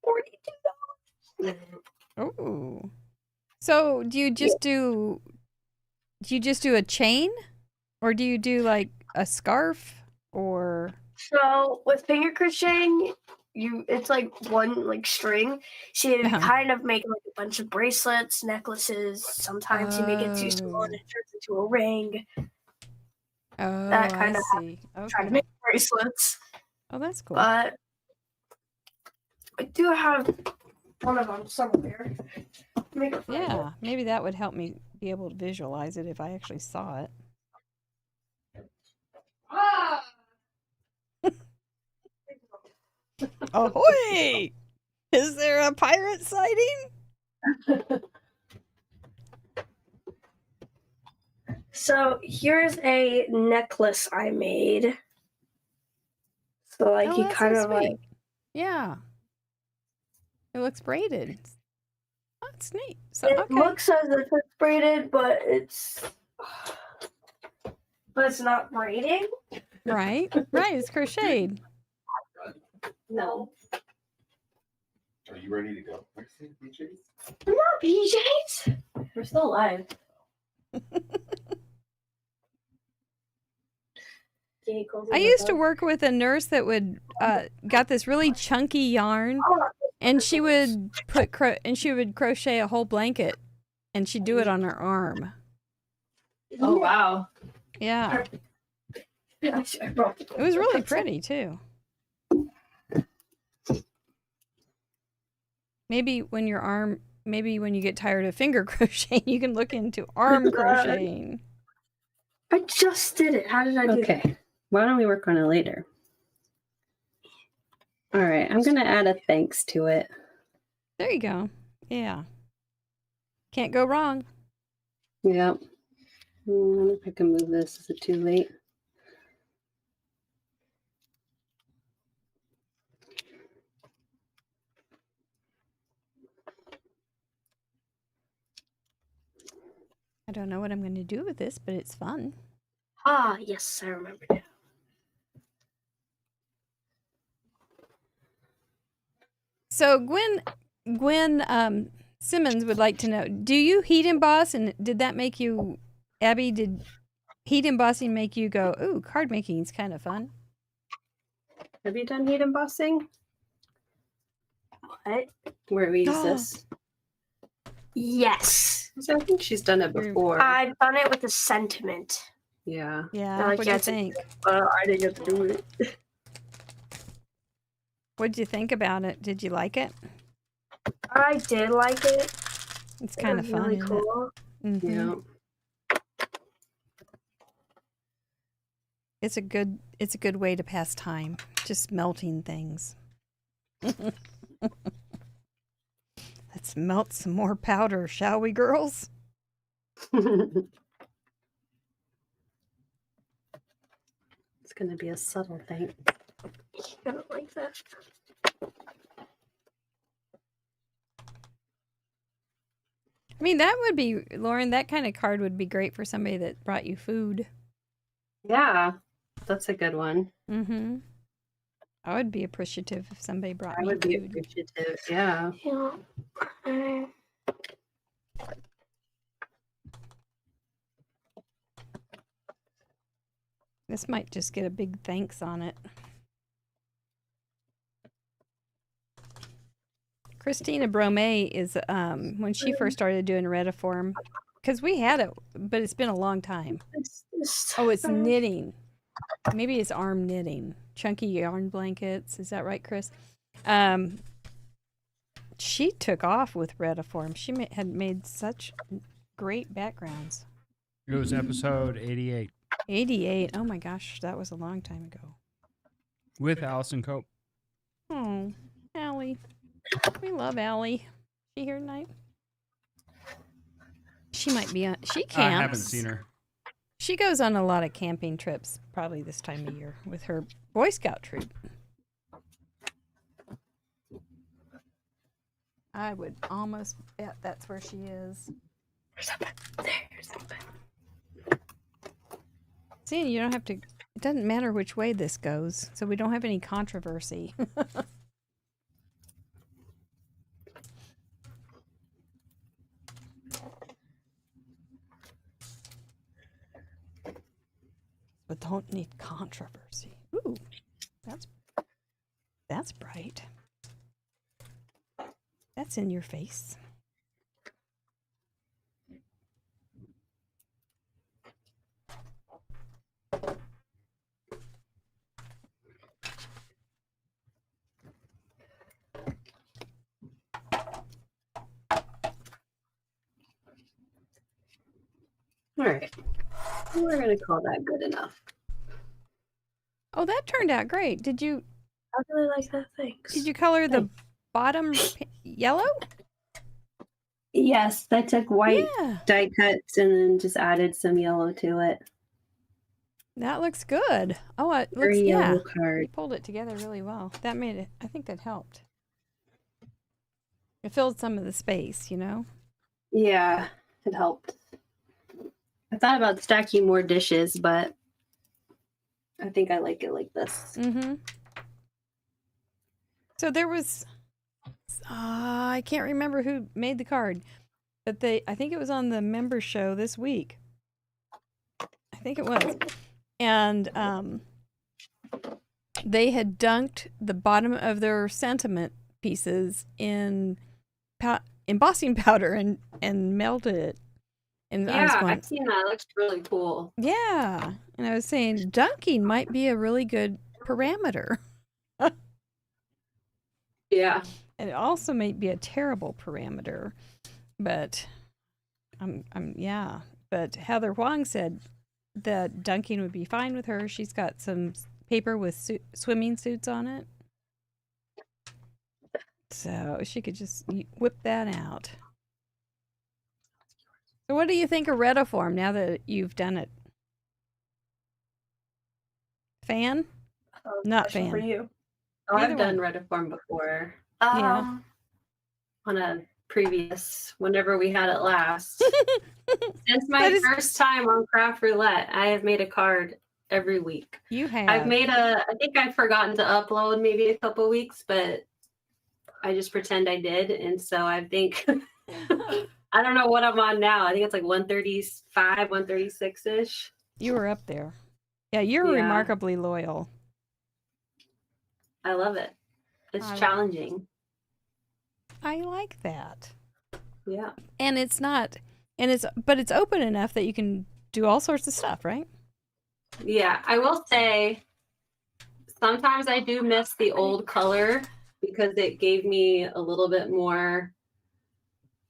$42. Oh. So do you just do a chain? Or do you do like a scarf or So with finger crocheting, it's like one like string. So you Uh-huh. kind of make like a bunch of bracelets, necklaces. Sometimes you make it too small and it turns into a ring. Oh, That kind I of see. try to Okay. make bracelets. Oh, that's cool. But I do have one of them somewhere. Make it Yeah, maybe that would help me be able to visualize it if I actually saw it. Ah! Ahoy! Is there a pirate sighting? So here's a necklace I made. So like Oh, you that's kind so of like sweet. Yeah. It looks braided. Oh, that's neat. So, it okay. looks as if it's braided, but it's not braiding. Right. Right. It's crocheted. No. Are you ready to go? PJs? We're not PJs. We're still alive. I used to work with a nurse that would got this really chunky yarn, and she would crochet a whole blanket, and she'd do it on her arm. Oh wow. Yeah, it was really pretty too. Maybe when you get tired of finger crocheting, you can look into arm crocheting. I just did it. How did I do it? Okay. Why don't we work on it later? All right. I'm going to add a thanks to it. There you go. Yeah. Can't go wrong. Yep. I wonder if I can move this. Is it too late? I don't know what I'm going to do with this, but it's fun. Ah, yes, I remember now. So Gwen Simmons would like to know, do you heat emboss, and did that make you, Abby, did heat embossing make you go, ooh, card making is kind of fun? Have you done heat embossing? What? Where we use this? Yes. So I think she's done it before. I've done it with a sentiment. Yeah. Yeah, Like, what do you that's- think? I didn't get to do it. What did you think about it? Did you like it? I did like it. It's It kind of was fun, really isn't cool. it? Mhm. Yeah. It's a good way to pass time, just melting things. Let's melt some more powder, shall we, girls? It's going to be a subtle thing. I don't like that. I mean, that would be, Lauren, that kind of card would be great for somebody that brought you food. Yeah. That's a good one. Mm-hmm. I would be appreciative if somebody brought I me would be food. appreciative. Yeah. Yeah. This might just get a big thanks on it. Christina Brome is, when she first started doing Rediform, because we had it, but it's been a long time. Oh, it's knitting. Maybe it's arm knitting. Chunky yarn blankets. Is that right, Chris? She took off with Rediform. She had made such great backgrounds. It was episode 88 88. Oh my gosh, that was a long time ago. with Allison Cope. Oh, Allie. We love Allie. She here tonight? She might be on. She camps. I haven't seen her. She goes on a lot of camping trips, probably this time of year, with her Boy Scout troop. I would almost bet that's where she is. There's something. There's something. See, you don't have to. It doesn't matter which way this goes, so we don't have any controversy. But don't need controversy. Ooh, that's that's bright. That's in your face. All right. We're going to call that good enough. Oh, that turned out great. Did you I really like that. Thanks. color the bottom yellow? Yes, I took white Yeah. die cuts and then just added some yellow to it. That looks good. Oh, it looks, Very yeah. yellow You card. pulled it together really well. That made it, I think that helped. It filled some of the space, you know? Yeah, it helped. I thought about stacking more dishes, but I think I like it like this. Mm-hmm. So there was, I can't remember who made the card, but I think it was on the member show this week. I think it was. And they had dunked the bottom of their sentiment pieces in embossing powder and melted it. And I was Yeah, going, I've seen that. It looks really cool. yeah. And I was saying dunking might be a really good parameter. Yeah. And it also may be a terrible parameter. But yeah. But Heather Huang said that dunking would be fine with her. She's got some paper with swimming suits on it. So she could just whip that out. So what do you think of Retiform now that you've done it? Fan? Not Question for fan. you. Oh, Either I've done Retiform before Yeah. on a previous, whenever we had it last. Since my That is- first time on Craft Roulette, I have made a card every week. You have. I think I've forgotten to upload maybe a couple weeks, but I just pretend I did. And so I think, I don't know what I'm on now. I think it's like 135, 136-ish. You were up there. Yeah, you're Yeah. remarkably loyal. I love it. It's I- challenging. I like that. Yeah. And it's not, but it's open enough that you can do all sorts of stuff, right? Yeah. I will say sometimes I do miss the old color because it gave me a little bit more,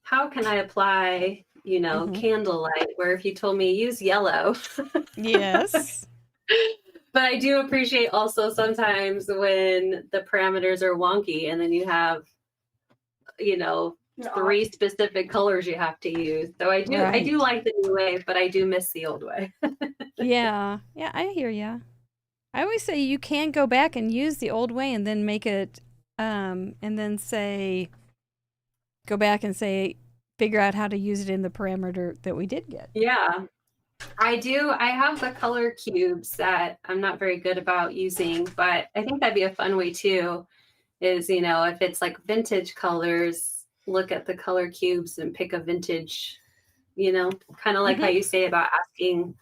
how can I apply, Mhm. candlelight, where if you told me use yellow. Yes. But I do appreciate also sometimes when the parameters are wonky and then you have, three specific colors you have to use. So I do Right. like the new way, but I do miss the old way. Yeah. Yeah, I hear ya. I always say you can go back and use the old way and then make it, and then go back and figure out how to use it in the parameter that we did get. Yeah, I do. I have the color cubes that I'm not very good about using, but I think that'd be a fun way too, is, if it's like vintage colors, look at the color cubes and pick a vintage, kind of like how you say about asking,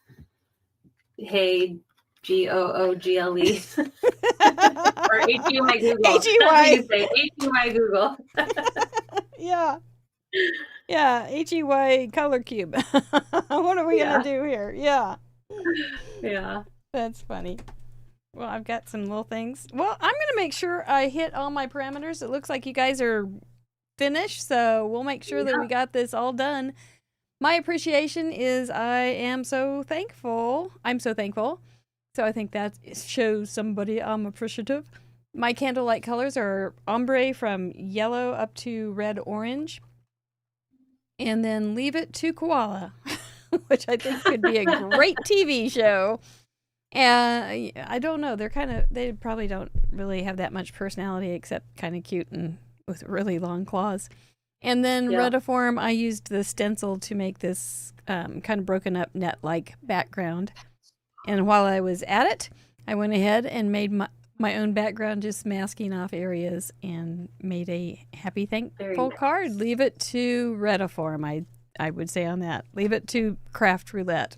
hey, Google, or HUI Google. That's what you say, HUI Google. Yeah. Yeah, HEY color cube. What are we going to do here? Yeah. Yeah. That's funny. Well, I've got some little things. Well, I'm going to make sure I hit all my parameters. It looks like you guys are finished, so we'll make sure that we got this all done. My appreciation is I am so thankful. I'm so thankful. So I think that shows somebody I'm appreciative. My candlelight colors are ombre from yellow up to red-orange. And then Leave It to Koala, which I think could be a great TV show. And I don't know. They probably don't really have that much personality except kind of cute and with really long claws. And then Retiform, I used the stencil to make this kind of broken up net-like background. And while I was at it, I went ahead and made my own background, just masking off areas, and made a happy thankful card. Leave it to Retiform, I would say on that. Leave it to Craft Roulette.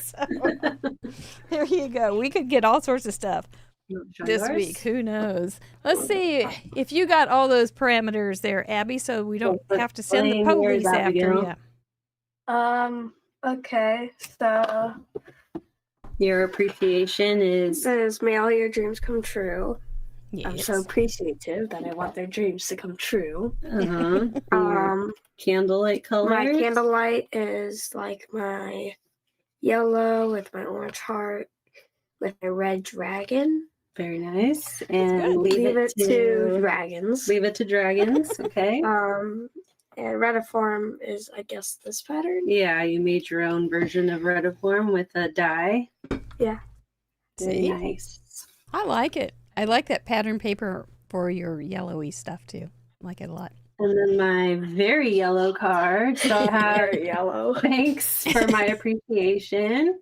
So, there you go. We could get all sorts of stuff. Show this yours. week. Who knows? Let's see if you got all those parameters there, Abby, so we don't Put have to send the flame, here's police after Abigail. you. Okay, so Your appreciation is says, may all your dreams come true. I'm Yes. so appreciative that I want their dreams to come true. your candlelight colors. My candlelight is like my yellow with my orange heart with a red dragon. Very nice. good. And leave it to dragons. Leave it to dragons. Okay. And retiform is, I guess, this pattern. Yeah, you made your own version of retiform with a die. Yeah. Very See? nice. I like it. I like that pattern paper for your yellowy stuff too. I like it a lot. And then my very yellow card. So I have Very yellow. thanks for my appreciation.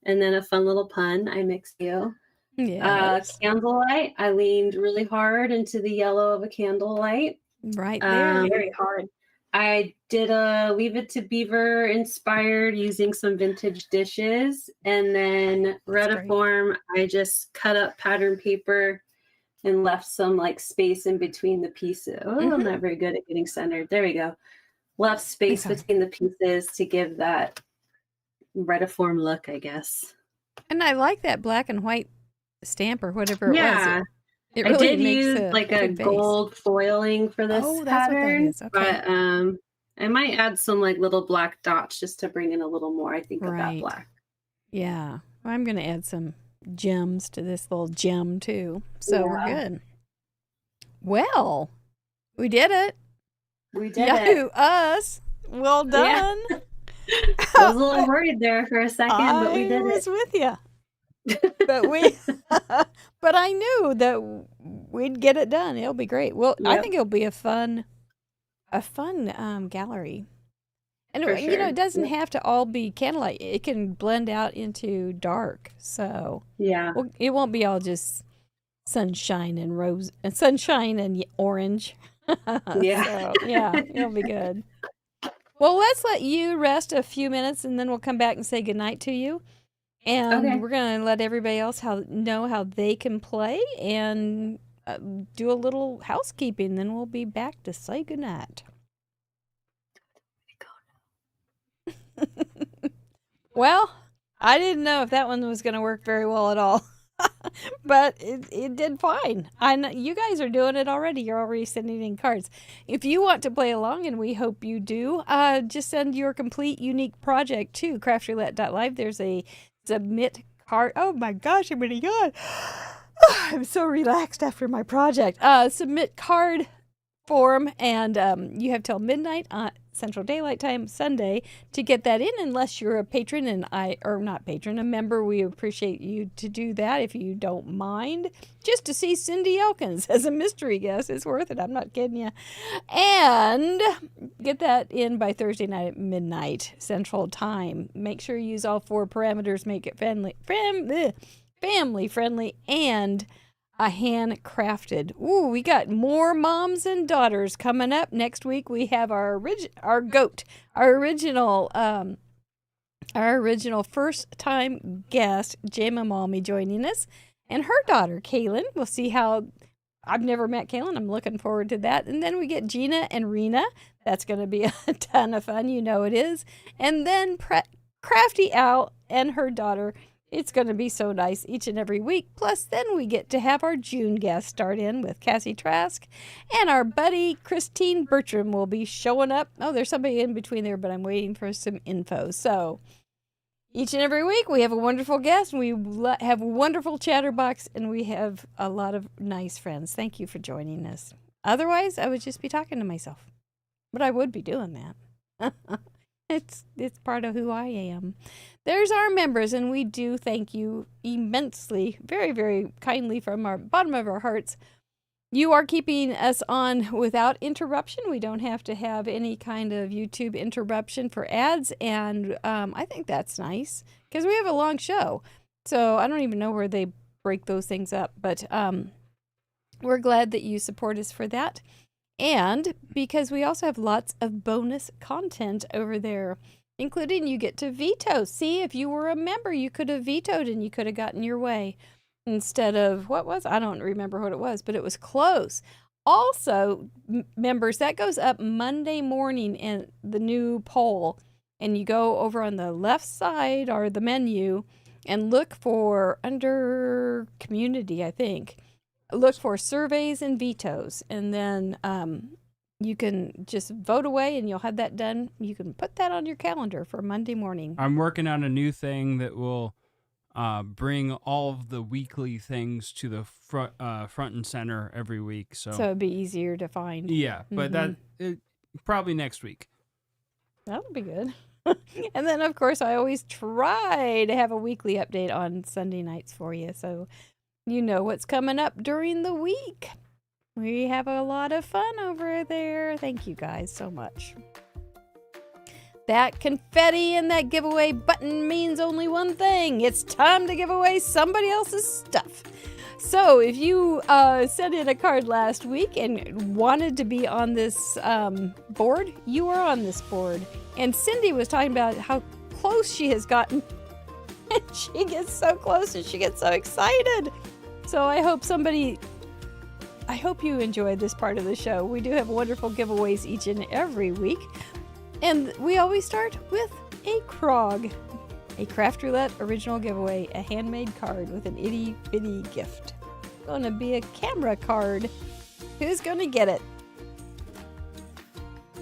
And then a fun little pun. I mixed you. Yes. Candlelight. I leaned really hard into the yellow of a candlelight. Right there. Very hard. I did a Leave It to Beaver inspired using some vintage dishes. And then retiform, I just cut up pattern paper and left some like space in between the pieces. Oh, I'm not very good at getting centered. There we go. Left space between the pieces to give that retiform look, I guess. And I like that black and white stamp or whatever it was. It I really did makes use like a good base. gold foiling for this Oh, that's what that pattern, is. Okay. but I might add some like little black dots just to bring in a little more, I think, of that Right. black. Yeah. Well, I'm going to add some gems to this little gem too. So we're good. Well, we did it. We did Yahoo, it. us. Well done. I was a little worried there for a second, but we did I was it. with you. But we, but I knew that we'd get it done. It'll be great. Well, I Yep. think it'll be a fun gallery. And For you know, sure. it doesn't have to all be candlelight. It can blend out into dark. So Yeah. well, it won't be all just sunshine and rose and sunshine and orange. Yeah. So, yeah, it'll be good. Well, let's let you rest a few minutes and then we'll come back and say goodnight to you. And Okay. we're going to let everybody else know how they can play and do a little housekeeping. Then we'll be back to say goodnight. Well, I didn't know if that one was going to work very well at all. But it did fine. I know you guys are doing it already. You're already sending in cards. If you want to play along, and we hope you do, just send your complete unique project to craftroulette.live. There's a submit card. Oh my gosh, I'm going to yawn. I'm so relaxed after my project. Submit card form, and you have till midnight on Central Daylight Time Sunday to get that in, unless you're a patron, and a member. We appreciate you to do that if you don't mind. Just to see Cindy Elkins as a mystery guest is worth it. I'm not kidding you. And get that in by Thursday night at midnight Central Time. Make sure you use all 4 parameters. Make it family friendly and a handcrafted. Ooh, we got more moms and daughters coming up next week. We have our original first time guest, Jema Malmy, joining us, and her daughter Kaylin. We'll see how. I've never met Kaylin. I'm looking forward to that. And then we get Gina and Rena. That's going to be a ton of fun. You know it is. And then Crafty Owl and her daughter. It's going to be so nice each and every week. Plus, then we get to have our June guest start in with Cassie Trask. And our buddy Christine Bertram will be showing up. Oh, there's somebody in between there, but I'm waiting for some info. So, each and every week we have a wonderful guest. We have a wonderful chatterbox, and we have a lot of nice friends. Thank you for joining us. Otherwise, I would just be talking to myself. But I would be doing that. It's part of who I am. There's our members, and we do thank you immensely, very, very kindly from our bottom of our hearts. You are keeping us on without interruption. We don't have to have any kind of YouTube interruption for ads, and I think that's nice because we have a long show. So I don't even know where they break those things up, but we're glad that you support us for that. And because we also have lots of bonus content over there, including you get to veto. See, if you were a member, you could have vetoed and you could have gotten your way. instead of I don't remember what it was, but it was close. Also, members, that goes up Monday morning in the new poll, and you go over on the left side or the menu and look for under community, I think. Look for surveys and vetoes, and then you can just vote away and you'll have that done. You can put that on your calendar for Monday morning. I'm working on a new thing that will bring all of the weekly things to the front and center every week. So it'd be easier to find. Yeah, but probably next week. That'll be good. And then, of course, I always try to have a weekly update on Sunday nights for you, so you know what's coming up during the week. We have a lot of fun over there. Thank you guys so much. That confetti and that giveaway button means only one thing. It's time to give away somebody else's stuff. So if you sent in a card last week and wanted to be on this board, you are on this board. And Cindy was talking about how close she has gotten. And she gets so close and she gets so excited. So I hope you enjoyed this part of the show. We do have wonderful giveaways each and every week. And we always start with a Krog, a Craft Roulette original giveaway, a handmade card with an itty bitty gift. Gonna be a camera card. Who's gonna get it?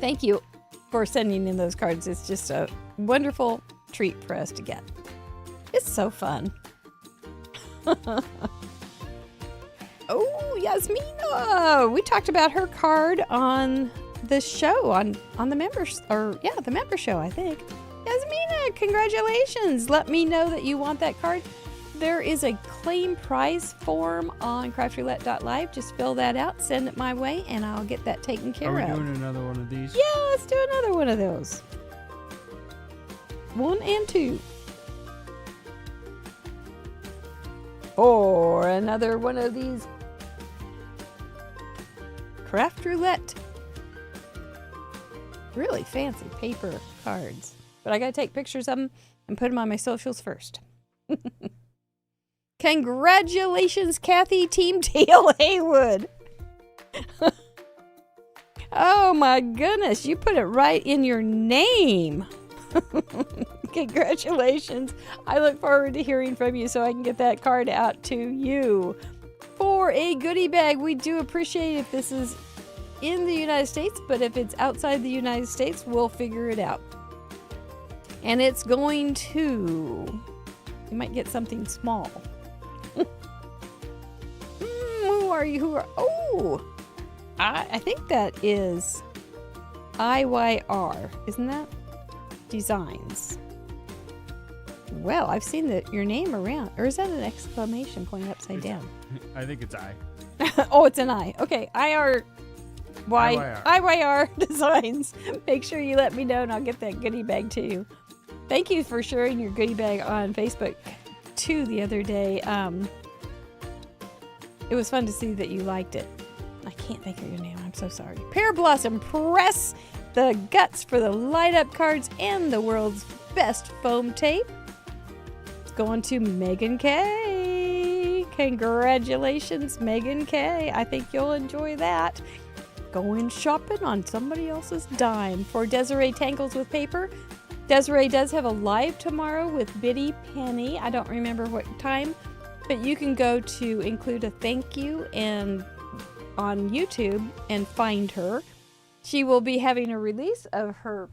Thank you for sending in those cards. It's just a wonderful treat for us to get. It's so fun. Oh, Yasmina! We talked about her card on the show, on the members, the member show, I think. Yasmina, congratulations! Let me know that you want that card. There is a claim prize form on craftroulette.live. Just fill that out, send it my way, and I'll get that taken care of. Are we doing another one of these? Yeah, let's do another one of those. 1 and 2. Or another one of these Craft Roulette. Really fancy paper cards. But I gotta take pictures of them and put them on my socials first. Congratulations, Kathy, Team Teal Haywood. Oh my goodness, you put it right in your name. Congratulations. I look forward to hearing from you so I can get that card out to you. For a goodie bag, we do appreciate if this is in the United States, but if it's outside the United States, we'll figure it out. And it's going to... You might get something small. Who are you? Oh! I think that is IYR. Isn't that? Designs. Well, I've seen your name around. Or is that an exclamation point upside down? I think it's I. Oh, it's an I. Okay, IYR Designs. Make sure you let me know and I'll get that goodie bag to you. Thank you for sharing your goodie bag on Facebook too the other day. It was fun to see that you liked it. I can't think of your name. I'm so sorry. Pear Blossom, press the guts for the light up cards and the world's best foam tape. It's going to Megan K. Congratulations, Megan K. I think you'll enjoy that. Going shopping on somebody else's dime. For Desiree Tangles with Paper, Desiree does have a live tomorrow with Biddy Penny. I don't remember what time, but you can go to include a thank you and on YouTube and find her. She will be having a release of her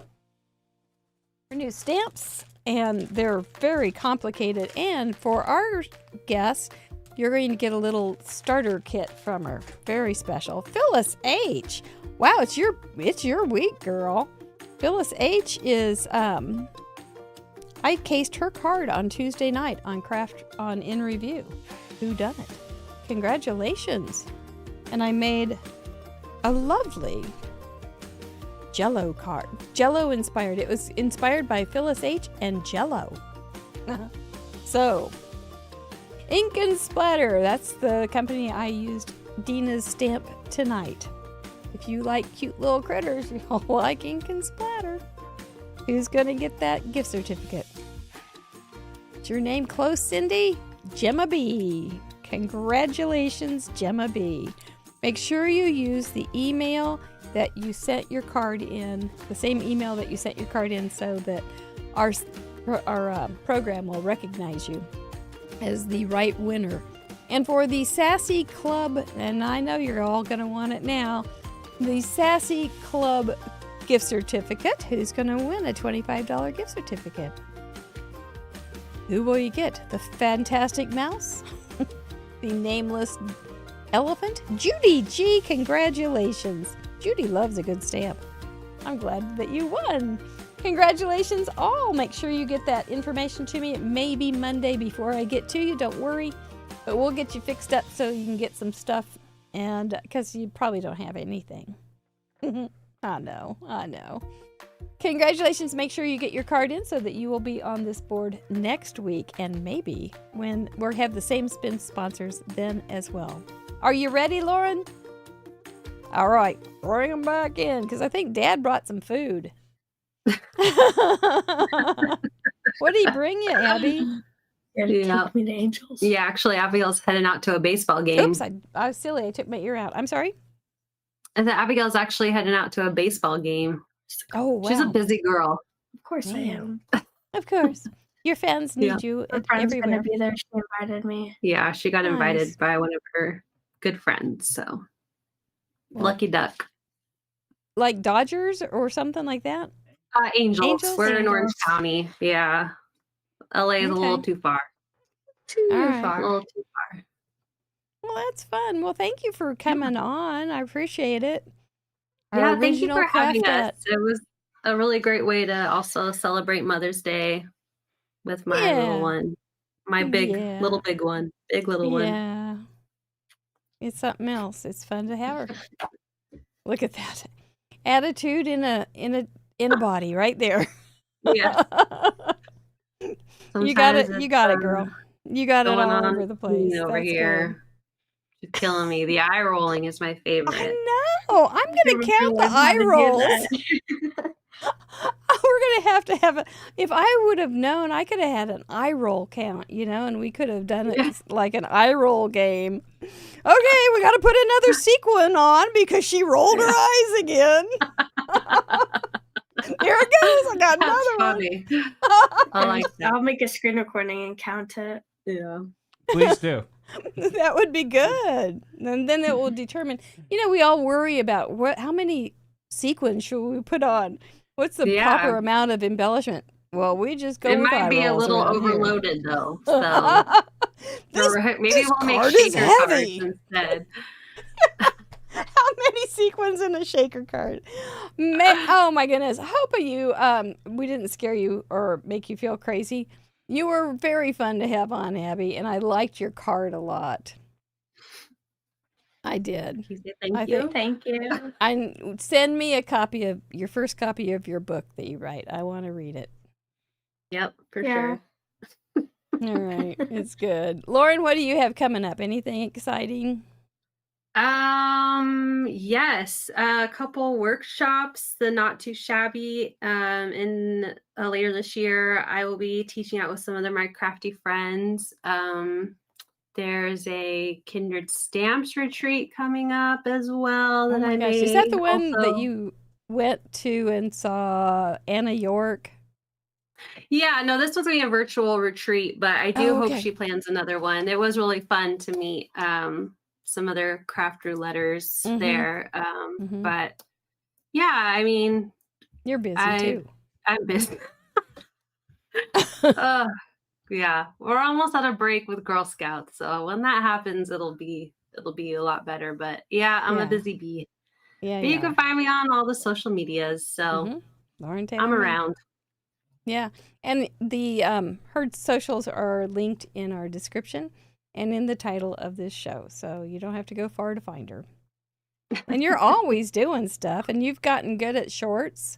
new stamps, and they're very complicated. And for our guests, you're going to get a little starter kit from her. Very special. Phyllis H. Wow, it's your week, girl. Phyllis H is I cased her card on Tuesday night on In Review. Who done it? Congratulations. And I made a lovely Jello card. Jello inspired. It was inspired by Phyllis H and Jello. So, Ink and Splatter. That's the company I used Dina's stamp tonight. If you like cute little critters, you'll like Ink and Splatter. Who's going to get that gift certificate? Is your name close, Cindy? Gemma B. Congratulations, Gemma B. Make sure you use the email that you sent your card in, the same email that you sent your card in, so that our program will recognize you as the right winner. And for the Sassy Club, and I know you're all going to want it now, the Sassy Club gift certificate. Who's going to win a $25 gift certificate? Who will you get? The Fantastic Mouse? The Nameless Elephant? Judy G, congratulations. Judy loves a good stamp. I'm glad that you won. Congratulations all. Make sure you get that information to me. It may be Monday before I get to you. Don't worry. But we'll get you fixed up so you can get some stuff. And because you probably don't have anything. I know. Congratulations. Make sure you get your card in so that you will be on this board next week. And maybe when we'll have the same spin sponsors then as well. Are you ready, Lauren? All right. Bring them back in because I think Dad brought some food. What did he bring you, Abby? Take me to Angels. Yeah, actually, Abigail's heading out to a baseball game. Oops, I was silly. I took my ear out. I'm sorry. And then Abigail's actually heading out to a baseball game. Oh, wow. She's a busy girl. Of course I am. Of course. Your fans need you My friend's everywhere. gonna be there. She invited me. Yeah, she got Nice. invited by one of her good friends. So Well, lucky duck. like Dodgers or something like that? Angels. Angels? We're in Orange Angels. County. Yeah. LA is a little Okay. too far. All right. A little too far. Well, that's fun. Well, thank you for coming on. I appreciate it. Yeah, Our thank you original for having Craft us. It was a really great way to also celebrate Mother's Day with my Yeah. little one. My little big one. Big little one. Yeah. It's something else. It's fun to have her. Look at that. Attitude in a body right there. Yeah. You got it. Sometimes You got it, it's, girl. You got it going all on over the place. over That's here. She's killing me. The eye rolling is my good. favorite. I know. I'm gonna Never count the realized eye how to do rolls. that. We're gonna have a. If I would have known, I could have had an eye roll count, and we could have done it like an eye roll game. Okay, we got to put another sequin on because she rolled her eyes again. Here it goes. I got That's another one. funny. I like that. I'll make a screen recording and count it. Yeah. Please do. That would be good. And then it will determine. We all worry about how many sequins should we put on. What's the Yeah. proper amount of embellishment? Well, we just go It with might eye be a rolls little around here. overloaded though. So This maybe this we'll make card is shaker cards heavy. instead. How many sequins in a shaker card? Oh my goodness. I hope we didn't scare you or make you feel crazy. You were very fun to have on, Abby, and I liked your card a lot. I did. Thank I you. Thank you. Send me a copy of your first copy of your book that you write. I want to read it. Yep, for Yeah. sure. All right. It's good. Lauren, what do you have coming up? Anything exciting? Yes, a couple workshops, the Not Too Shabby, in later this year. I will be teaching out with some of my crafty friends. There's a Kindred Stamps retreat coming up as well Oh that my I gosh. made. Is that the one that Also- you went to and saw Anna York? Yeah, no, this was gonna be a virtual retreat, but I do Oh, hope okay. she plans another one. It was really fun to meet some other craft rouletters Mhm. there. Mhm. But yeah, I mean, You're busy I- too. I'm busy. Yeah, we're almost at a break with Girl Scouts, so when that happens, it'll be a lot better. But yeah, I'm Yeah. a busy bee. Yeah, But you can find me on all the social medias, so Mhm. Lauren Taylor. I'm May. around. Yeah, and the her socials are linked in our description and in the title of this show, so you don't have to go far to find her. And you're always doing stuff, and you've gotten good at shorts.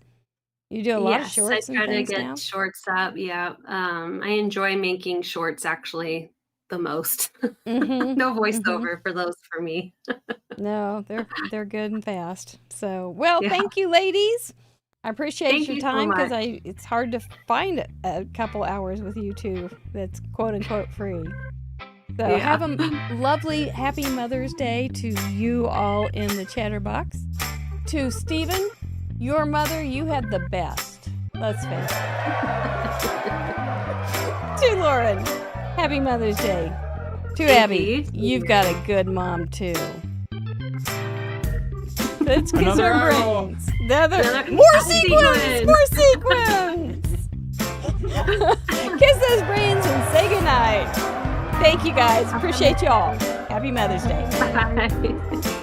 You do a lot of Yes, shorts I and try to things get now. shorts up. Yeah, I enjoy making shorts actually the most. Mhm. No voiceover for those for me. No, they're good and fast. So, well, Yeah. thank you, ladies. I appreciate Thank your you so time because much. it's hard to find a couple hours with you two that's quote unquote free. So Yeah. have a lovely, happy Mother's Day to you all in the chatterbox. To Stephen, your mother, you had the best. Let's face it. To Lauren, happy Mother's Day. To Abby, you've got a good mom too. Let's kiss Another our owl. brains. Another More sequence. sequins! More sequins! Kiss those brains and say goodnight. Thank you guys. Appreciate y'all. Happy Mother's Day. Bye.